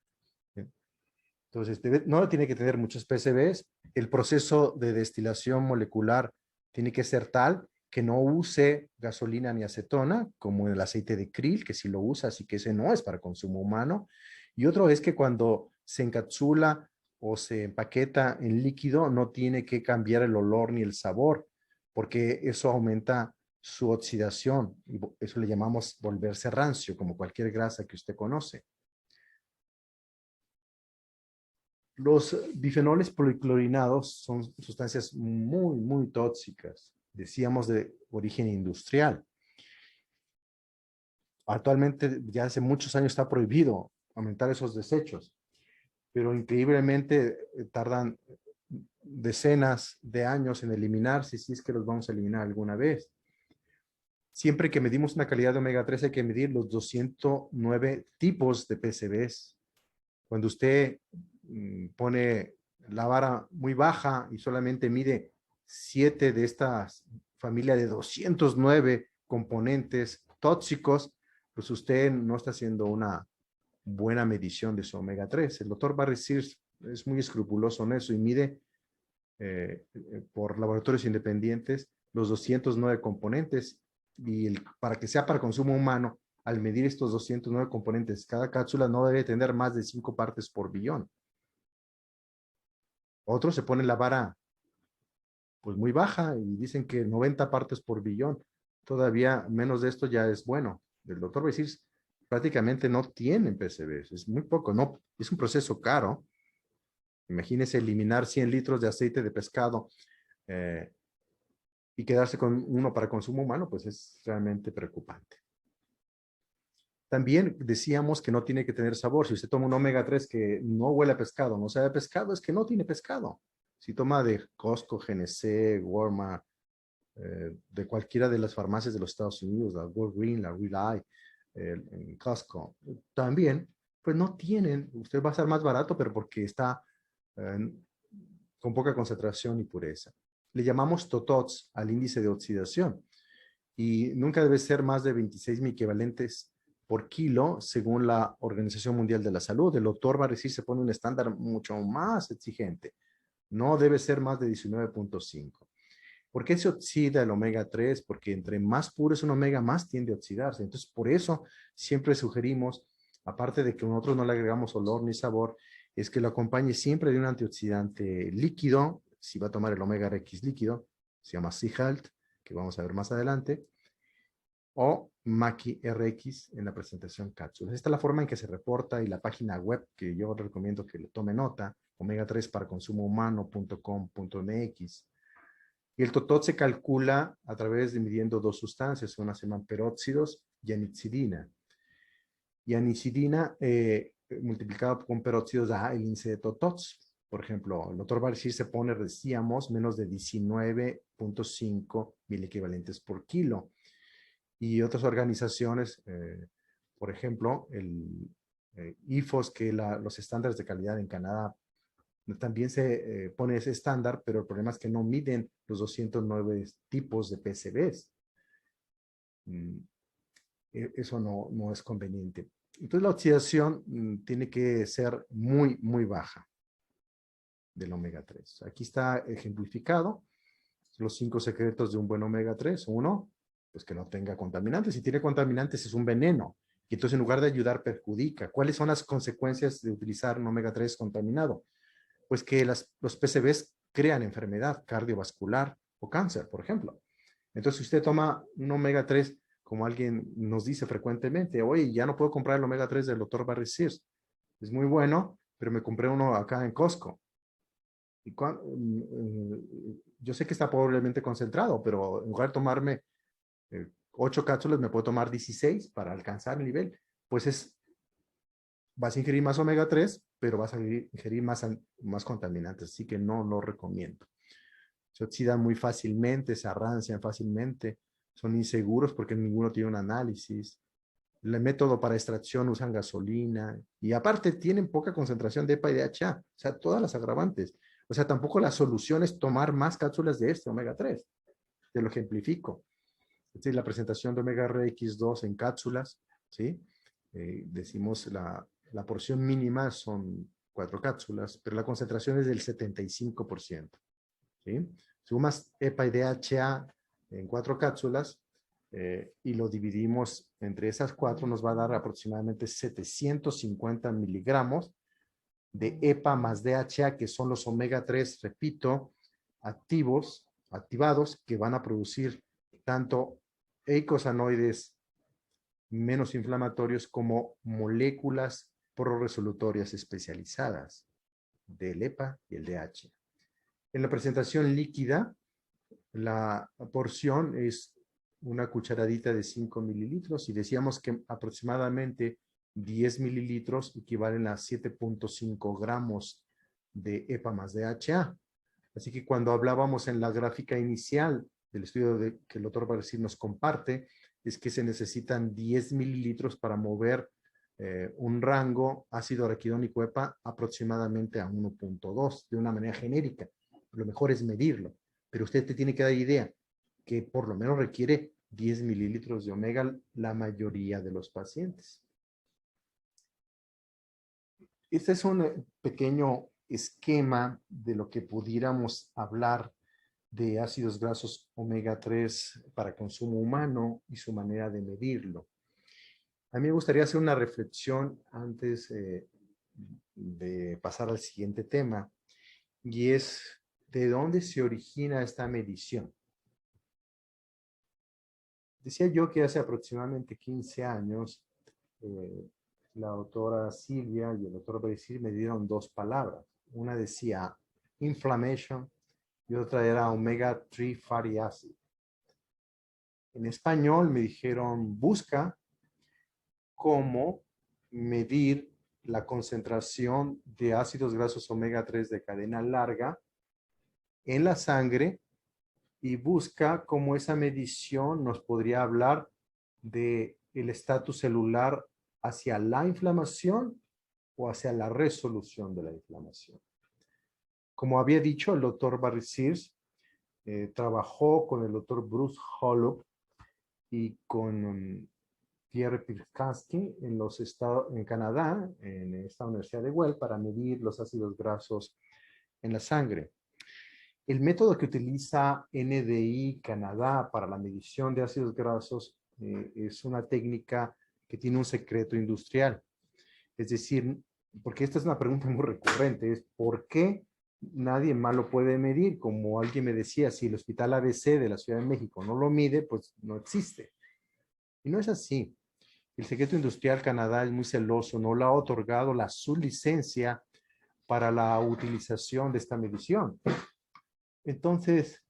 Speaker 1: Entonces, no tiene que tener muchos PCBs. El proceso de destilación molecular tiene que ser tal que no use gasolina ni acetona, como el aceite de krill, que sí lo usa, así que ese no es para consumo humano. Y otro es que cuando se encapsula o se empaqueta en líquido, no tiene que cambiar el olor ni el sabor, porque eso aumenta su oxidación, y eso le llamamos volverse rancio, como cualquier grasa que usted conoce. Los bifenoles policlorinados son sustancias muy, muy tóxicas, decíamos de origen industrial. Actualmente, ya hace muchos años está prohibido aumentar esos desechos, pero increíblemente tardan decenas de años en eliminarse, si es que los vamos a eliminar alguna vez. Siempre que medimos una calidad de omega 3 hay que medir los 209 tipos de PCBs. Cuando usted pone la vara muy baja y solamente mide 7 de estas familia de 209 componentes tóxicos, pues usted no está haciendo una buena medición de su omega 3. El doctor Barry Sears es muy escrupuloso en eso y mide por laboratorios independientes los 209 componentes, y para que sea para consumo humano, al medir estos 209 componentes, cada cápsula no debe tener más de 5 partes por billón. Otros se ponen la vara pues muy baja y dicen que 90 partes por billón. Todavía menos de esto ya es bueno. El doctor va a decir, prácticamente no tienen PCBs, es muy poco, no, es un proceso caro. Imagínese eliminar 100 litros de aceite de pescado y quedarse con uno para consumo humano, pues es realmente preocupante. También decíamos que no tiene que tener sabor. Si usted toma un omega 3 que no huele a pescado, no sabe a pescado, es que no tiene pescado. Si toma de Costco, GNC, Walmart, de cualquiera de las farmacias de los Estados Unidos, la Walgreens, la Rely, en Costco, también, pues no tienen, usted va a ser más barato, pero porque está eh, con poca concentración y pureza. Le llamamos TOTOTS al índice de oxidación y nunca debe ser más de 26 equivalentes por kilo según la Organización Mundial de la Salud. El doctor va a decir se pone un estándar mucho más exigente. No debe ser más de 19.5. ¿Por qué se oxida el omega 3? Porque entre más puro es un omega, más tiende a oxidarse. Entonces, por eso siempre sugerimos, aparte de que nosotros no le agregamos olor ni sabor, es que lo acompañe siempre de un antioxidante líquido. Si va a tomar el omega X líquido, se llama Sea-Halt, que vamos a ver más adelante, o Maki RX en la presentación cápsulas. Esta es la forma en que se reporta y la página web que yo recomiendo que le tome nota, omega3 para consumo humano.com.mx. Y el TOTOT se calcula a través de midiendo dos sustancias, una se llaman peróxidos y anicidina. Y anicidina multiplicado con peróxidos da el índice de TOTOTS. Por ejemplo, el doctor Barshir se pone, decíamos, menos de 19.5 equivalentes por kilo. Y otras organizaciones, por ejemplo, el IFOS, que los estándares de calidad en Canadá también se pone ese estándar, pero el problema es que no miden los 209 tipos de PCBs. Eso no es conveniente. Entonces la oxidación tiene que ser muy, muy baja del omega 3. Aquí está ejemplificado los 5 secretos de un buen omega 3. Uno, pues que no tenga contaminantes. Si tiene contaminantes es un veneno. Y entonces en lugar de ayudar perjudica. ¿Cuáles son las consecuencias de utilizar un omega 3 contaminado? Pues que los PCBs crean enfermedad cardiovascular o cáncer, por ejemplo. Entonces, si usted toma un omega 3, como alguien nos dice frecuentemente, oye, ya no puedo comprar el omega 3 del doctor Barry Sears. Es muy bueno, pero me compré uno acá en Costco. Y yo sé que está probablemente concentrado, pero en lugar de tomarme 8 cápsulas, me puedo tomar 16 para alcanzar el nivel. Pues vas a ingerir más omega 3, pero vas a ingerir más contaminantes, así que no lo recomiendo. Se oxidan muy fácilmente, se arrancian fácilmente, son inseguros porque ninguno tiene un análisis. El método para extracción usan gasolina y aparte tienen poca concentración de EPA y DHA, o sea, todas las agravantes. O sea, tampoco la solución es tomar más cápsulas de este omega 3. Te lo ejemplifico. Esta es la presentación de omega RX2 en cápsulas, ¿sí? Decimos la porción mínima son 4 cápsulas, pero la concentración es del 75%. ¿Sí? Sumas EPA y DHA en 4 cápsulas y lo dividimos entre esas 4, nos va a dar aproximadamente 750 miligramos de EPA más DHA, que son los omega 3, repito, activados, que van a producir tanto eicosanoides menos inflamatorios como moléculas proresolutorias especializadas del EPA y el DHA. En la presentación líquida, la porción es una cucharadita de 5 mililitros y decíamos que aproximadamente 10 mililitros equivalen a 7.5 gramos de EPA más DHA. Así que cuando hablábamos en la gráfica inicial del estudio que el doctor Barcir nos comparte, es que se necesitan 10 mililitros para mover un rango ácido araquidónico EPA aproximadamente a 1.2 de una manera genérica. Lo mejor es medirlo, pero usted te tiene que dar idea que por lo menos requiere 10 mililitros de omega la mayoría de los pacientes. Este es un pequeño esquema de lo que pudiéramos hablar de ácidos grasos omega 3 para consumo humano y su manera de medirlo. A mí me gustaría hacer una reflexión antes de pasar al siguiente tema, y es de dónde se origina esta medición. Decía yo que hace aproximadamente 15 años, la doctora Silvia y el doctor Berecir me dieron 2 palabras. Una decía inflammation y otra era omega 3 fatty acid. En español me dijeron, busca cómo medir la concentración de ácidos grasos omega 3 de cadena larga en la sangre y busca cómo esa medición nos podría hablar de el estatus celular hacia la inflamación o hacia la resolución de la inflamación. Como había dicho, el doctor Barry Sears trabajó con el doctor Bruce Holub y con Pierre Pirkansky en Canadá, en esta Universidad de Guelph, para medir los ácidos grasos en la sangre. El método que utiliza NDI Canadá para la medición de ácidos grasos es una técnica que tiene un secreto industrial. Es decir, porque esta es una pregunta muy recurrente, es ¿por qué nadie más lo puede medir? Como alguien me decía, si el Hospital ABC de la Ciudad de México no lo mide, pues no existe. Y no es así. El secreto industrial Canadá es muy celoso, no le ha otorgado la sublicencia para la utilización de esta medición. Entonces,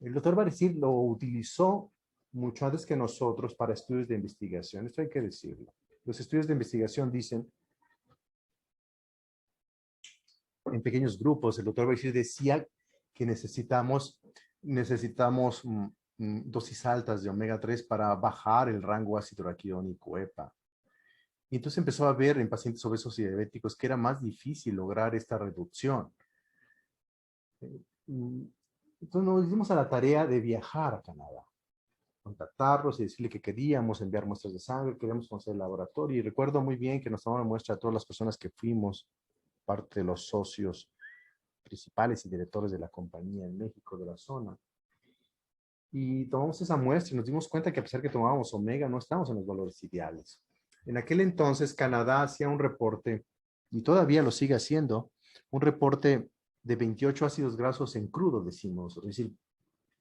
Speaker 1: el doctor Barecil lo utilizó mucho antes que nosotros para estudios de investigación. Esto hay que decirlo. Los estudios de investigación dicen, en pequeños grupos, el doctor Barecil decía que necesitamos dosis altas de omega 3 para bajar el rango ácido araquidónico EPA. Y entonces empezó a ver en pacientes obesos y diabéticos que era más difícil lograr esta reducción. Entonces nos dimos a la tarea de viajar a Canadá, contactarlos y decirle que queríamos enviar muestras de sangre, queríamos conocer el laboratorio. Y recuerdo muy bien que nos tomaron muestra a todas las personas que fuimos, parte de los socios principales y directores de la compañía en México, de la zona. Y tomamos esa muestra y nos dimos cuenta que a pesar que tomábamos omega, no estábamos en los valores ideales. En aquel entonces, Canadá hacía un reporte, y todavía lo sigue haciendo, un reporte de 28 ácidos grasos en crudo, decimos. Es decir,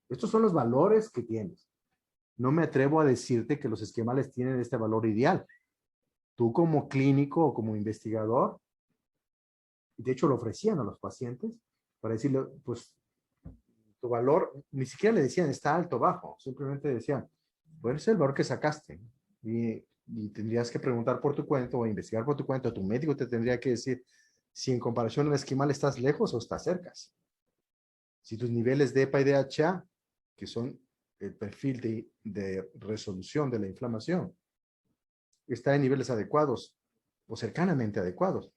Speaker 1: estos son los valores que tienes. No me atrevo a decirte que los esquemales tienen este valor ideal. Tú como clínico o como investigador, de hecho lo ofrecían a los pacientes para decirle, pues, tu valor, ni siquiera le decían está alto o bajo, simplemente decían, bueno, es el valor que sacaste. Y tendrías que preguntar por tu cuenta o investigar por tu cuenta. Tu médico te tendría que decir si en comparación al esquimal estás lejos o estás cerca. Si tus niveles de EPA y DHA, que son el perfil de resolución de la inflamación, está en niveles adecuados o cercanamente adecuados,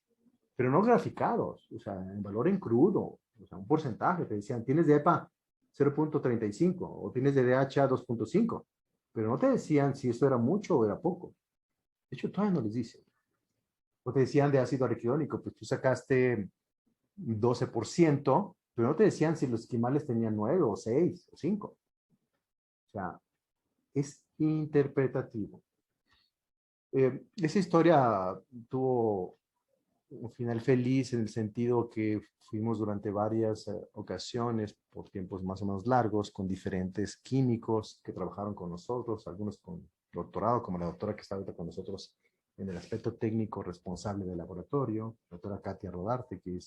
Speaker 1: pero no graficados, o sea, en valor en crudo, o sea, un porcentaje. Te decían, tienes de EPA 0.35 o tienes de DHA 2.5, pero no te decían si eso era mucho o era poco. De hecho, todavía no les dicen. O te decían de ácido araquidónico, pues tú sacaste 12%, pero no te decían si los esquimales tenían 9 o 6 o 5. O sea, es interpretativo. Esa historia tuvo un final feliz en el sentido que fuimos durante varias ocasiones por tiempos más o menos largos con diferentes químicos que trabajaron con nosotros, algunos con doctorado, como la doctora que está ahorita con nosotros en el aspecto técnico responsable del laboratorio, la doctora Katia Rodarte, que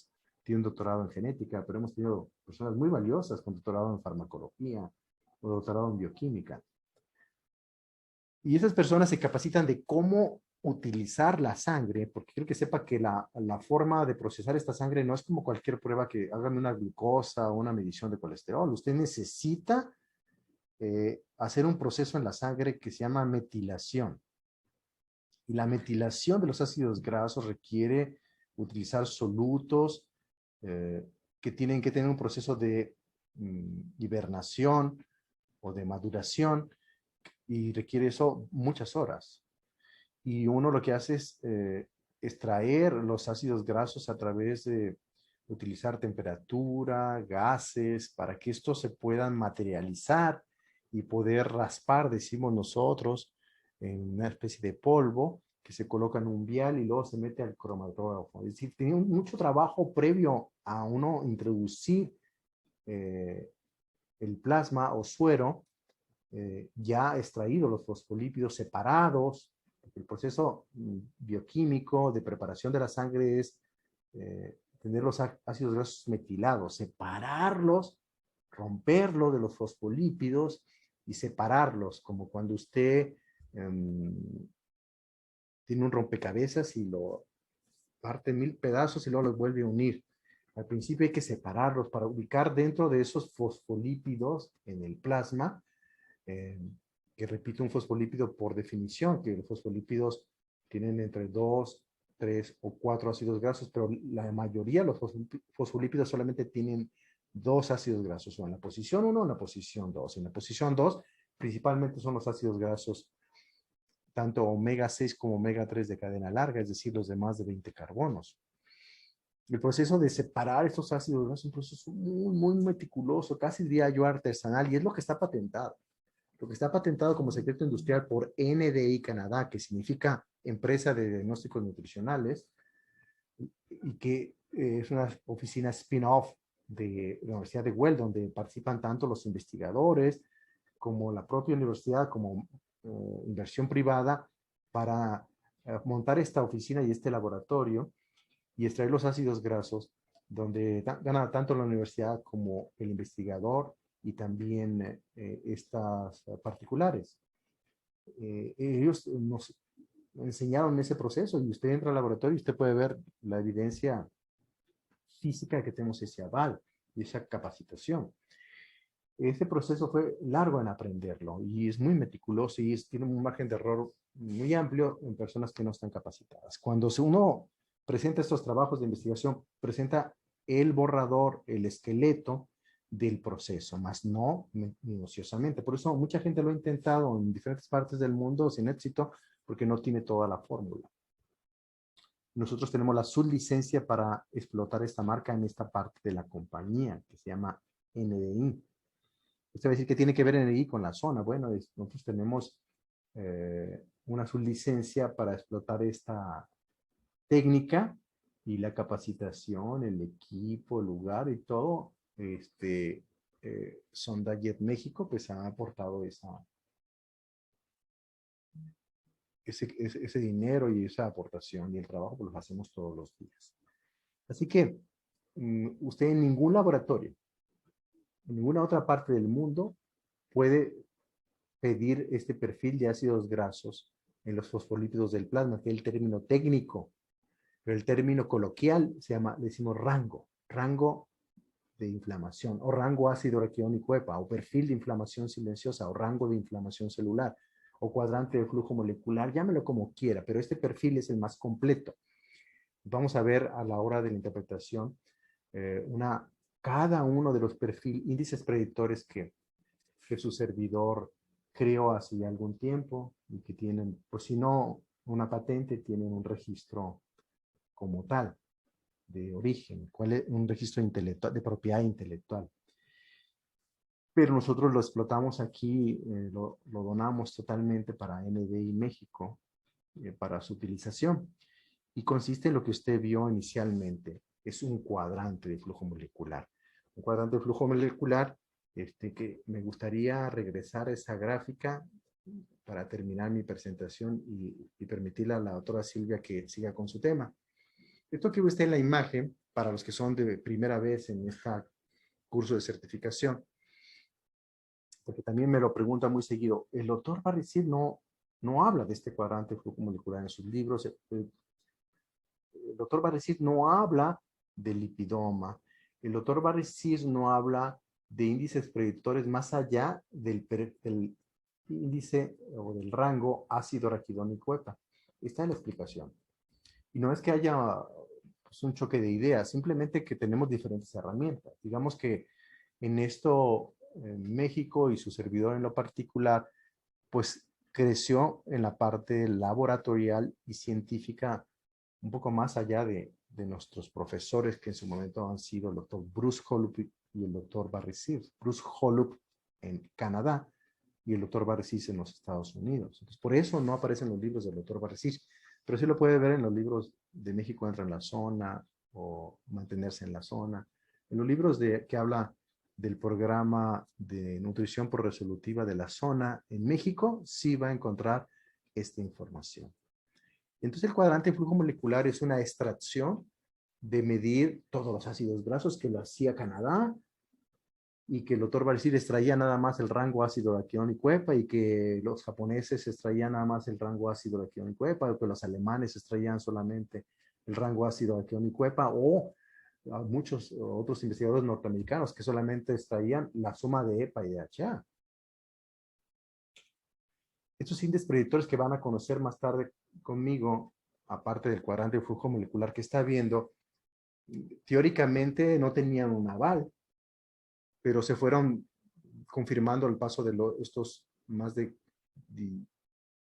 Speaker 1: tiene un doctorado en genética, pero hemos tenido personas muy valiosas con doctorado en farmacología o doctorado en bioquímica. Y esas personas se capacitan de cómo utilizar la sangre, porque quiero que sepa que la forma de procesar esta sangre no es como cualquier prueba que hagan una glucosa o una medición de colesterol. Usted necesita hacer un proceso en la sangre que se llama metilación. Y la metilación de los ácidos grasos requiere utilizar solutos que tienen que tener un proceso de hibernación o de maduración y requiere eso muchas horas. Y uno lo que hace es extraer los ácidos grasos a través de utilizar temperatura, gases, para que estos se puedan materializar y poder raspar, decimos nosotros, en una especie de polvo que se coloca en un vial y luego se mete al cromatógrafo. Es decir, tenía mucho trabajo previo a uno introducir el plasma o suero ya extraído, los fosfolípidos separados. El proceso bioquímico de preparación de la sangre es tener los ácidos grasos metilados, separarlos, romperlo de los fosfolípidos y separarlos, como cuando usted tiene un rompecabezas y lo parte en 1000 pedazos y luego los vuelve a unir. Al principio hay que separarlos para ubicar dentro de esos fosfolípidos en el plasma, que repito, un fosfolípido por definición, que los fosfolípidos tienen entre 2, 3 o 4 ácidos grasos, pero la mayoría de los fosfolípidos solamente tienen 2 ácidos grasos, o en la posición 1 o en la posición 2. En la posición 2 principalmente son los ácidos grasos tanto omega 6 como omega 3 de cadena larga, es decir, los de más de 20 carbonos. El proceso de separar estos ácidos grasos es un proceso muy, muy meticuloso, casi diría yo artesanal, y es lo que está patentado. Lo que está patentado como secreto industrial por NDI Canadá, que significa Empresa de Diagnósticos Nutricionales, y que es una oficina spin-off de la Universidad de Guelph, donde participan tanto los investigadores como la propia universidad, como inversión privada, para montar esta oficina y este laboratorio y extraer los ácidos grasos, donde gana tanto la universidad como el investigador y también estas particulares. Ellos nos enseñaron ese proceso y usted entra al laboratorio y usted puede ver la evidencia física de que tenemos ese aval y esa capacitación. Ese proceso fue largo en aprenderlo y es muy meticuloso y tiene un margen de error muy amplio en personas que no están capacitadas. Cuando uno presenta estos trabajos de investigación, presenta el borrador, el esqueleto del proceso, más no minuciosamente. Por eso mucha gente lo ha intentado en diferentes partes del mundo sin éxito, porque no tiene toda la fórmula. Nosotros tenemos la sublicencia para explotar esta marca en esta parte de la compañía, que se llama NDI. Esto va a decir que tiene que ver NDI con la zona. Bueno, nosotros tenemos una sublicencia para explotar esta técnica y la capacitación, el equipo, el lugar y todo. Sondajet México pues ha aportado ese dinero y esa aportación y el trabajo pues, lo hacemos todos los días. Así que usted en ningún laboratorio, en ninguna otra parte del mundo puede pedir este perfil de ácidos grasos en los fosfolípidos del plasma, que es el término técnico, pero el término coloquial se llama, le decimos rango de inflamación, o rango ácido raquidónico EPA, o perfil de inflamación silenciosa, o rango de inflamación celular, o cuadrante de flujo molecular, llámelo como quiera, pero este perfil es el más completo. Vamos a ver a la hora de la interpretación cada uno de los índices predictores que su servidor creó hace ya algún tiempo y que tienen, pues si no una patente, tienen un registro como tal de origen, cuál es un registro intelectual, de propiedad intelectual. Pero nosotros lo explotamos aquí, lo donamos totalmente para NDI México, para su utilización. Y consiste en lo que usted vio inicialmente, es un cuadrante de flujo molecular. Un cuadrante de flujo molecular que me gustaría regresar a esa gráfica para terminar mi presentación y permitirle a la doctora Silvia que siga con su tema. Esto que ve usted en la imagen, para los que son de primera vez en este curso de certificación, porque también me lo pregunta muy seguido, el doctor Barricid no habla de este cuadrante de flujo molecular en sus libros. El doctor Barricid no habla del lipidoma. El doctor Barricid no habla de índices predictores más allá del índice o del rango ácido raquidónico EPA. Esta es la explicación. Y no es que haya pues, un choque de ideas, simplemente que tenemos diferentes herramientas. Digamos que en esto México y su servidor en lo particular, pues creció en la parte laboratorial y científica un poco más allá de nuestros profesores que en su momento han sido el doctor Bruce Holub y el doctor Barry Sears. Bruce Holub en Canadá y el doctor Barry Sears en los Estados Unidos. Entonces, por eso no aparecen los libros del doctor Barry Sears, pero sí lo puede ver en los libros de México entra en la zona o mantenerse en la zona. En los libros que habla del programa de nutrición por resolutiva de la zona en México, sí va a encontrar esta información. Entonces el cuadrante de flujo molecular es una extracción de medir todos los ácidos grasos que lo hacía Canadá y que el doctor Barzil extraía nada más el rango ácido araquidónico EPA y que los japoneses extraían nada más el rango ácido araquidónico EPA, o que los alemanes extraían solamente el rango ácido araquidónico EPA, o a muchos otros investigadores norteamericanos que solamente extraían la suma de EPA y de HA. Estos índices predictores que van a conocer más tarde conmigo, aparte del cuadrante de flujo molecular que está viendo, teóricamente no tenían un aval, pero se fueron confirmando al paso de estos más de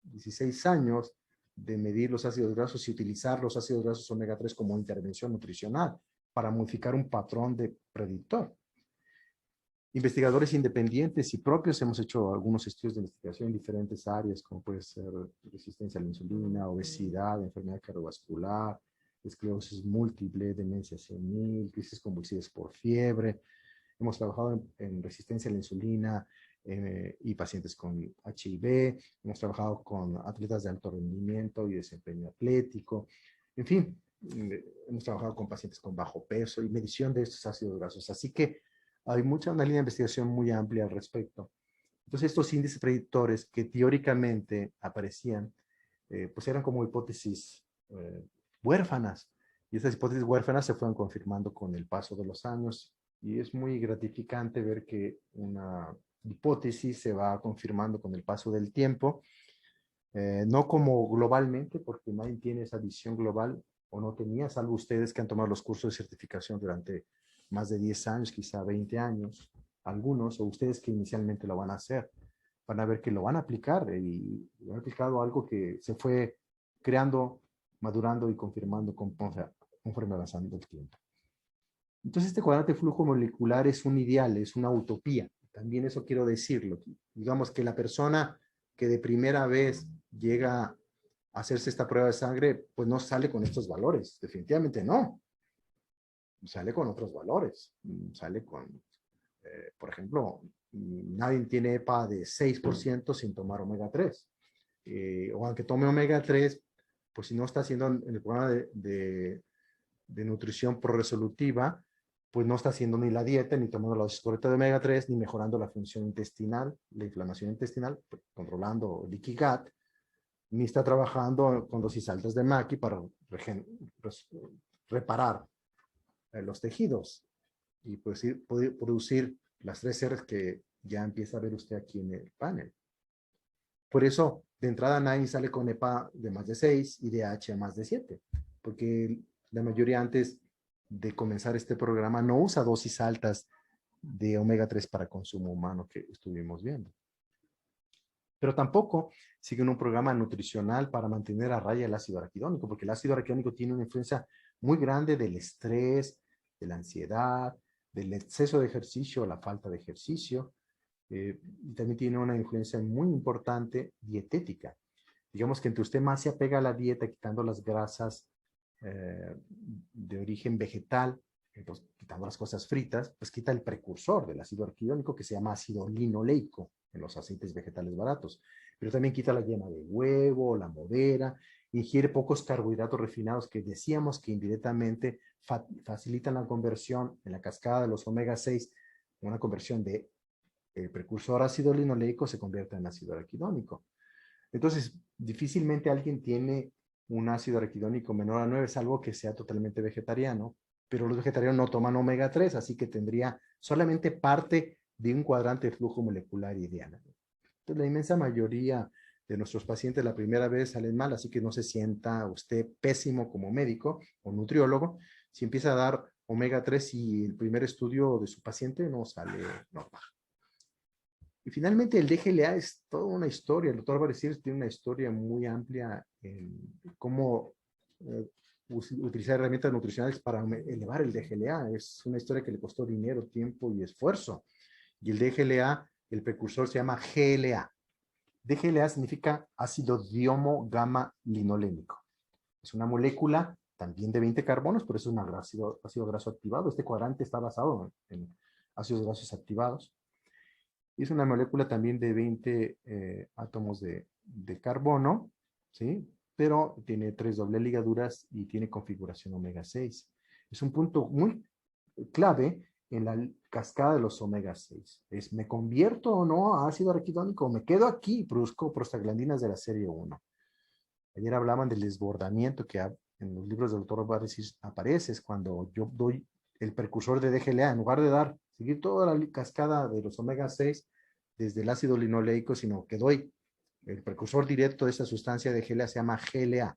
Speaker 1: 16 años de medir los ácidos grasos y utilizar los ácidos grasos omega 3 como intervención nutricional para modificar un patrón de predictor. Investigadores independientes y propios hemos hecho algunos estudios de investigación en diferentes áreas, como puede ser resistencia a la insulina, obesidad, enfermedad cardiovascular, esclerosis múltiple, demencia senil, crisis convulsivas por fiebre. Hemos trabajado en resistencia a la insulina y pacientes con HIV. Hemos trabajado con atletas de alto rendimiento y desempeño atlético. En fin, hemos trabajado con pacientes con bajo peso y medición de estos ácidos grasos. Así que hay una línea de investigación muy amplia al respecto. Entonces, estos índices predictores que teóricamente aparecían, pues eran como hipótesis huérfanas. Y estas hipótesis huérfanas se fueron confirmando con el paso de los años. Y es muy gratificante ver que una hipótesis se va confirmando con el paso del tiempo. No como globalmente, porque nadie tiene esa visión global, o no tenía, salvo ustedes que han tomado los cursos de certificación durante más de 10 años, quizá 20 años, algunos, o ustedes que inicialmente lo van a hacer, van a ver que lo van a aplicar y han aplicado algo que se fue creando, madurando y confirmando conforme avanzando el tiempo. Entonces, este cuadrante de flujo molecular es un ideal, es una utopía. También eso quiero decirlo. Digamos que la persona que de primera vez llega a hacerse esta prueba de sangre, pues no sale con estos valores. Definitivamente no. Sale con otros valores. Sale con, por ejemplo, nadie tiene EPA de 6% sin tomar omega 3. O aunque tome omega 3, pues si no está haciendo en el programa de nutrición proresolutiva, pues no está haciendo ni la dieta, ni tomando la dosis correcta de omega 3, ni mejorando la función intestinal, la inflamación intestinal, controlando el leaky gut, ni está trabajando con dosis altas de MAQI para reparar los tejidos y pues, poder producir las 3 R's que ya empieza a ver usted aquí en el panel. Por eso, de entrada, nadie sale con EPA de más de 6 y de H a más de 7, porque la mayoría antes de comenzar este programa no usa dosis altas de omega 3 para consumo humano que estuvimos viendo. Pero tampoco siguen un programa nutricional para mantener a raya el ácido araquidónico, porque el ácido araquidónico tiene una influencia muy grande del estrés, de la ansiedad, del exceso de ejercicio, la falta de ejercicio, y también tiene una influencia muy importante dietética. Digamos que entre usted más se apega a la dieta, quitando las grasas de origen vegetal, entonces, quitando las cosas fritas, pues quita el precursor del ácido araquidónico que se llama ácido linoleico en los aceites vegetales baratos. Pero también quita la yema de huevo, la modera, ingiere pocos carbohidratos refinados que decíamos que indirectamente facilitan la conversión en la cascada de los omega 6, una conversión de el precursor ácido linoleico se convierte en ácido araquidónico. Entonces, difícilmente alguien tiene un ácido araquidónico menor a 9, salvo que sea totalmente vegetariano, pero los vegetarianos no toman omega 3, así que tendría solamente parte de un cuadrante de flujo molecular ideal. Entonces, la inmensa mayoría de nuestros pacientes la primera vez salen mal, así que no se sienta usted pésimo como médico o nutriólogo si empieza a dar omega 3 y el primer estudio de su paciente no sale normal. Y finalmente el DGLA es toda una historia. El doctor Barzil tiene una historia muy amplia en cómo utilizar herramientas nutricionales para elevar el DGLA. Es una historia que le costó dinero, tiempo y esfuerzo. Y el DGLA, el precursor se llama GLA. DGLA significa ácido diomo gamma linolénico. Es una molécula también de 20 carbonos, pero es un ácido graso activado. Este cuadrante está basado en ácidos grasos activados. Es una molécula también de 20 átomos de carbono, ¿sí? Pero tiene 3 doble ligaduras y tiene configuración omega 6. Es un punto muy clave en la cascada de los omega 6. Es, ¿me convierto o no a ácido araquidónico? ¿Me quedo aquí y produzco prostaglandinas de la serie 1? Ayer hablaban del desbordamiento que en los libros del doctor Barris aparece, es cuando yo doy el precursor de DGLA, en lugar de seguir toda la cascada de los omega 6 desde el ácido linoleico, sino que doy el precursor directo de esa sustancia de GLA, se llama GLA,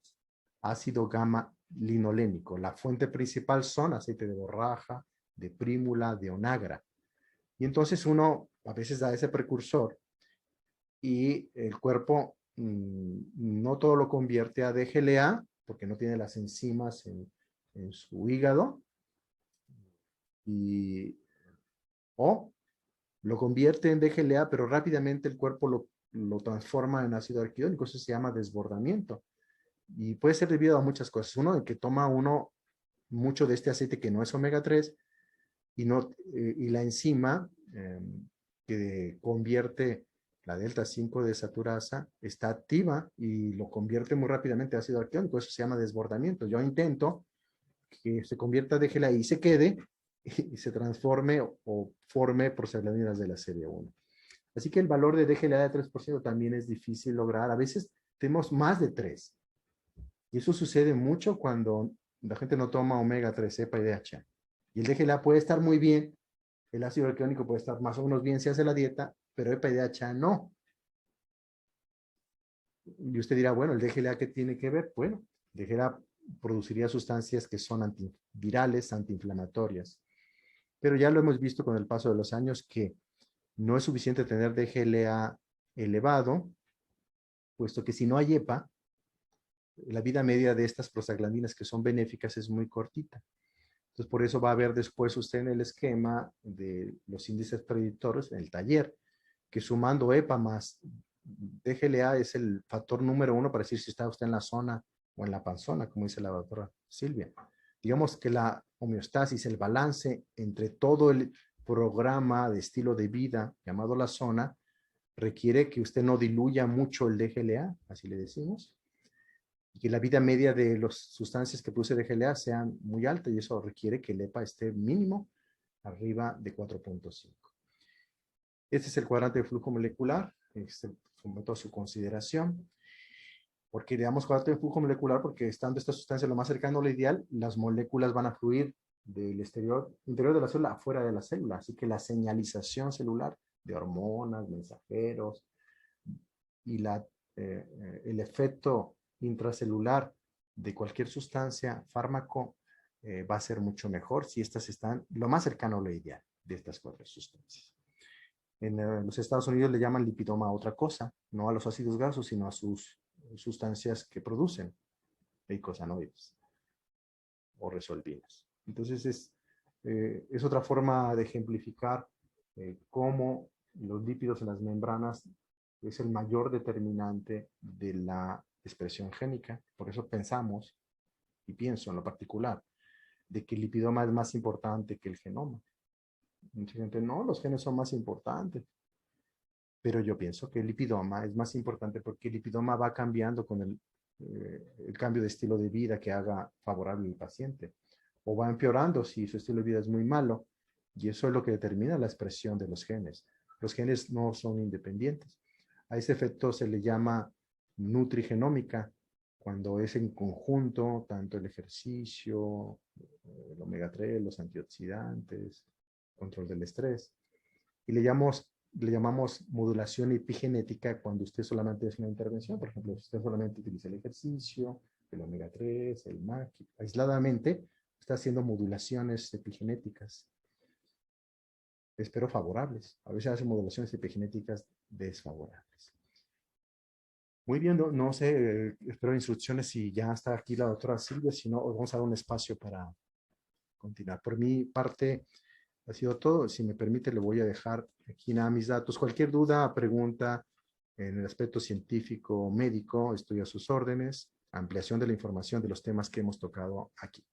Speaker 1: ácido gamma linolénico. La fuente principal son aceite de borraja, de prímula, de onagra. Y entonces uno a veces da ese precursor y el cuerpo no todo lo convierte a DGLA porque no tiene las enzimas en su hígado, o lo convierte en DGLA, pero rápidamente el cuerpo lo transforma en ácido araquidónico. Eso se llama desbordamiento. Y puede ser debido a muchas cosas. Uno, de que toma uno mucho de este aceite que no es omega 3 y la enzima que convierte la delta 5 desaturasa está activa y lo convierte muy rápidamente a ácido araquidónico. Eso se llama desbordamiento. Yo intento que se convierta de gela y se quede y se transforme o forme prostaglandinas de la serie 1. Así que el valor de DGLA de 3% también es difícil lograr. A veces tenemos más de 3. Y eso sucede mucho cuando la gente no toma omega 3, EPA y DHA. Y el DGLA puede estar muy bien, el ácido araquidónico puede estar más o menos bien si hace la dieta, pero EPA y DHA no. Y usted dirá, bueno, ¿el DGLA qué tiene que ver? Bueno, el DGLA produciría sustancias que son antivirales, antiinflamatorias. Pero ya lo hemos visto con el paso de los años que no es suficiente tener DGLA elevado, puesto que si no hay EPA, la vida media de estas prostaglandinas que son benéficas es muy cortita. Entonces, por eso va a ver después usted en el esquema de los índices predictores, en el taller, que sumando EPA más DGLA es el factor número 1 para decir si está usted en la zona o en la panzona, como dice la doctora Silvia. Digamos que la homeostasis, el balance entre todo el programa de estilo de vida llamado la zona, requiere que usted no diluya mucho el DGLA, así le decimos, y que la vida media de las sustancias que produce DGLA sean muy alta, y eso requiere que el EPA esté mínimo arriba de 4.5. Este es el cuadrante de flujo molecular, someto a su consideración. Porque le damos cuadrante de flujo molecular porque estando esta sustancia lo más cercano a lo ideal, las moléculas van a fluir del interior de la célula afuera de la célula. Así que la señalización celular de hormonas, mensajeros y el efecto intracelular de cualquier sustancia, fármaco, va a ser mucho mejor si estas están lo más cercano a lo ideal de estas 4 sustancias. En los Estados Unidos le llaman lipidoma a otra cosa, no a los ácidos grasos, sino a sus sustancias que producen eicosanoides o resolvinas. Entonces es otra forma de ejemplificar cómo los lípidos en las membranas es el mayor determinante de la expresión génica. Por eso pensamos, y pienso en lo particular, de que el lipidoma es más importante que el genoma. Mucha gente, no, los genes son más importantes. Pero yo pienso que el lipidoma es más importante porque el lipidoma va cambiando con el cambio de estilo de vida que haga favorable al paciente. O va empeorando si su estilo de vida es muy malo. Y eso es lo que determina la expresión de los genes. Los genes no son independientes. A ese efecto se le llama nutrigenómica, cuando es en conjunto tanto el ejercicio, el omega 3, los antioxidantes, control del estrés. Y le llamamos modulación epigenética cuando usted solamente hace una intervención. Por ejemplo, si usted solamente utiliza el ejercicio, el omega 3, el MAC, aisladamente, está haciendo modulaciones epigenéticas. Espero favorables. A veces hace modulaciones epigenéticas desfavorables. Muy bien, no sé, espero instrucciones si ya está aquí la doctora Silvia, si no, vamos a dar un espacio para continuar. Por mi parte, ha sido todo. Si me permite, le voy a dejar aquí nada mis datos. Cualquier duda, pregunta en el aspecto científico o médico, estoy a sus órdenes. Ampliación de la información de los temas que hemos tocado aquí.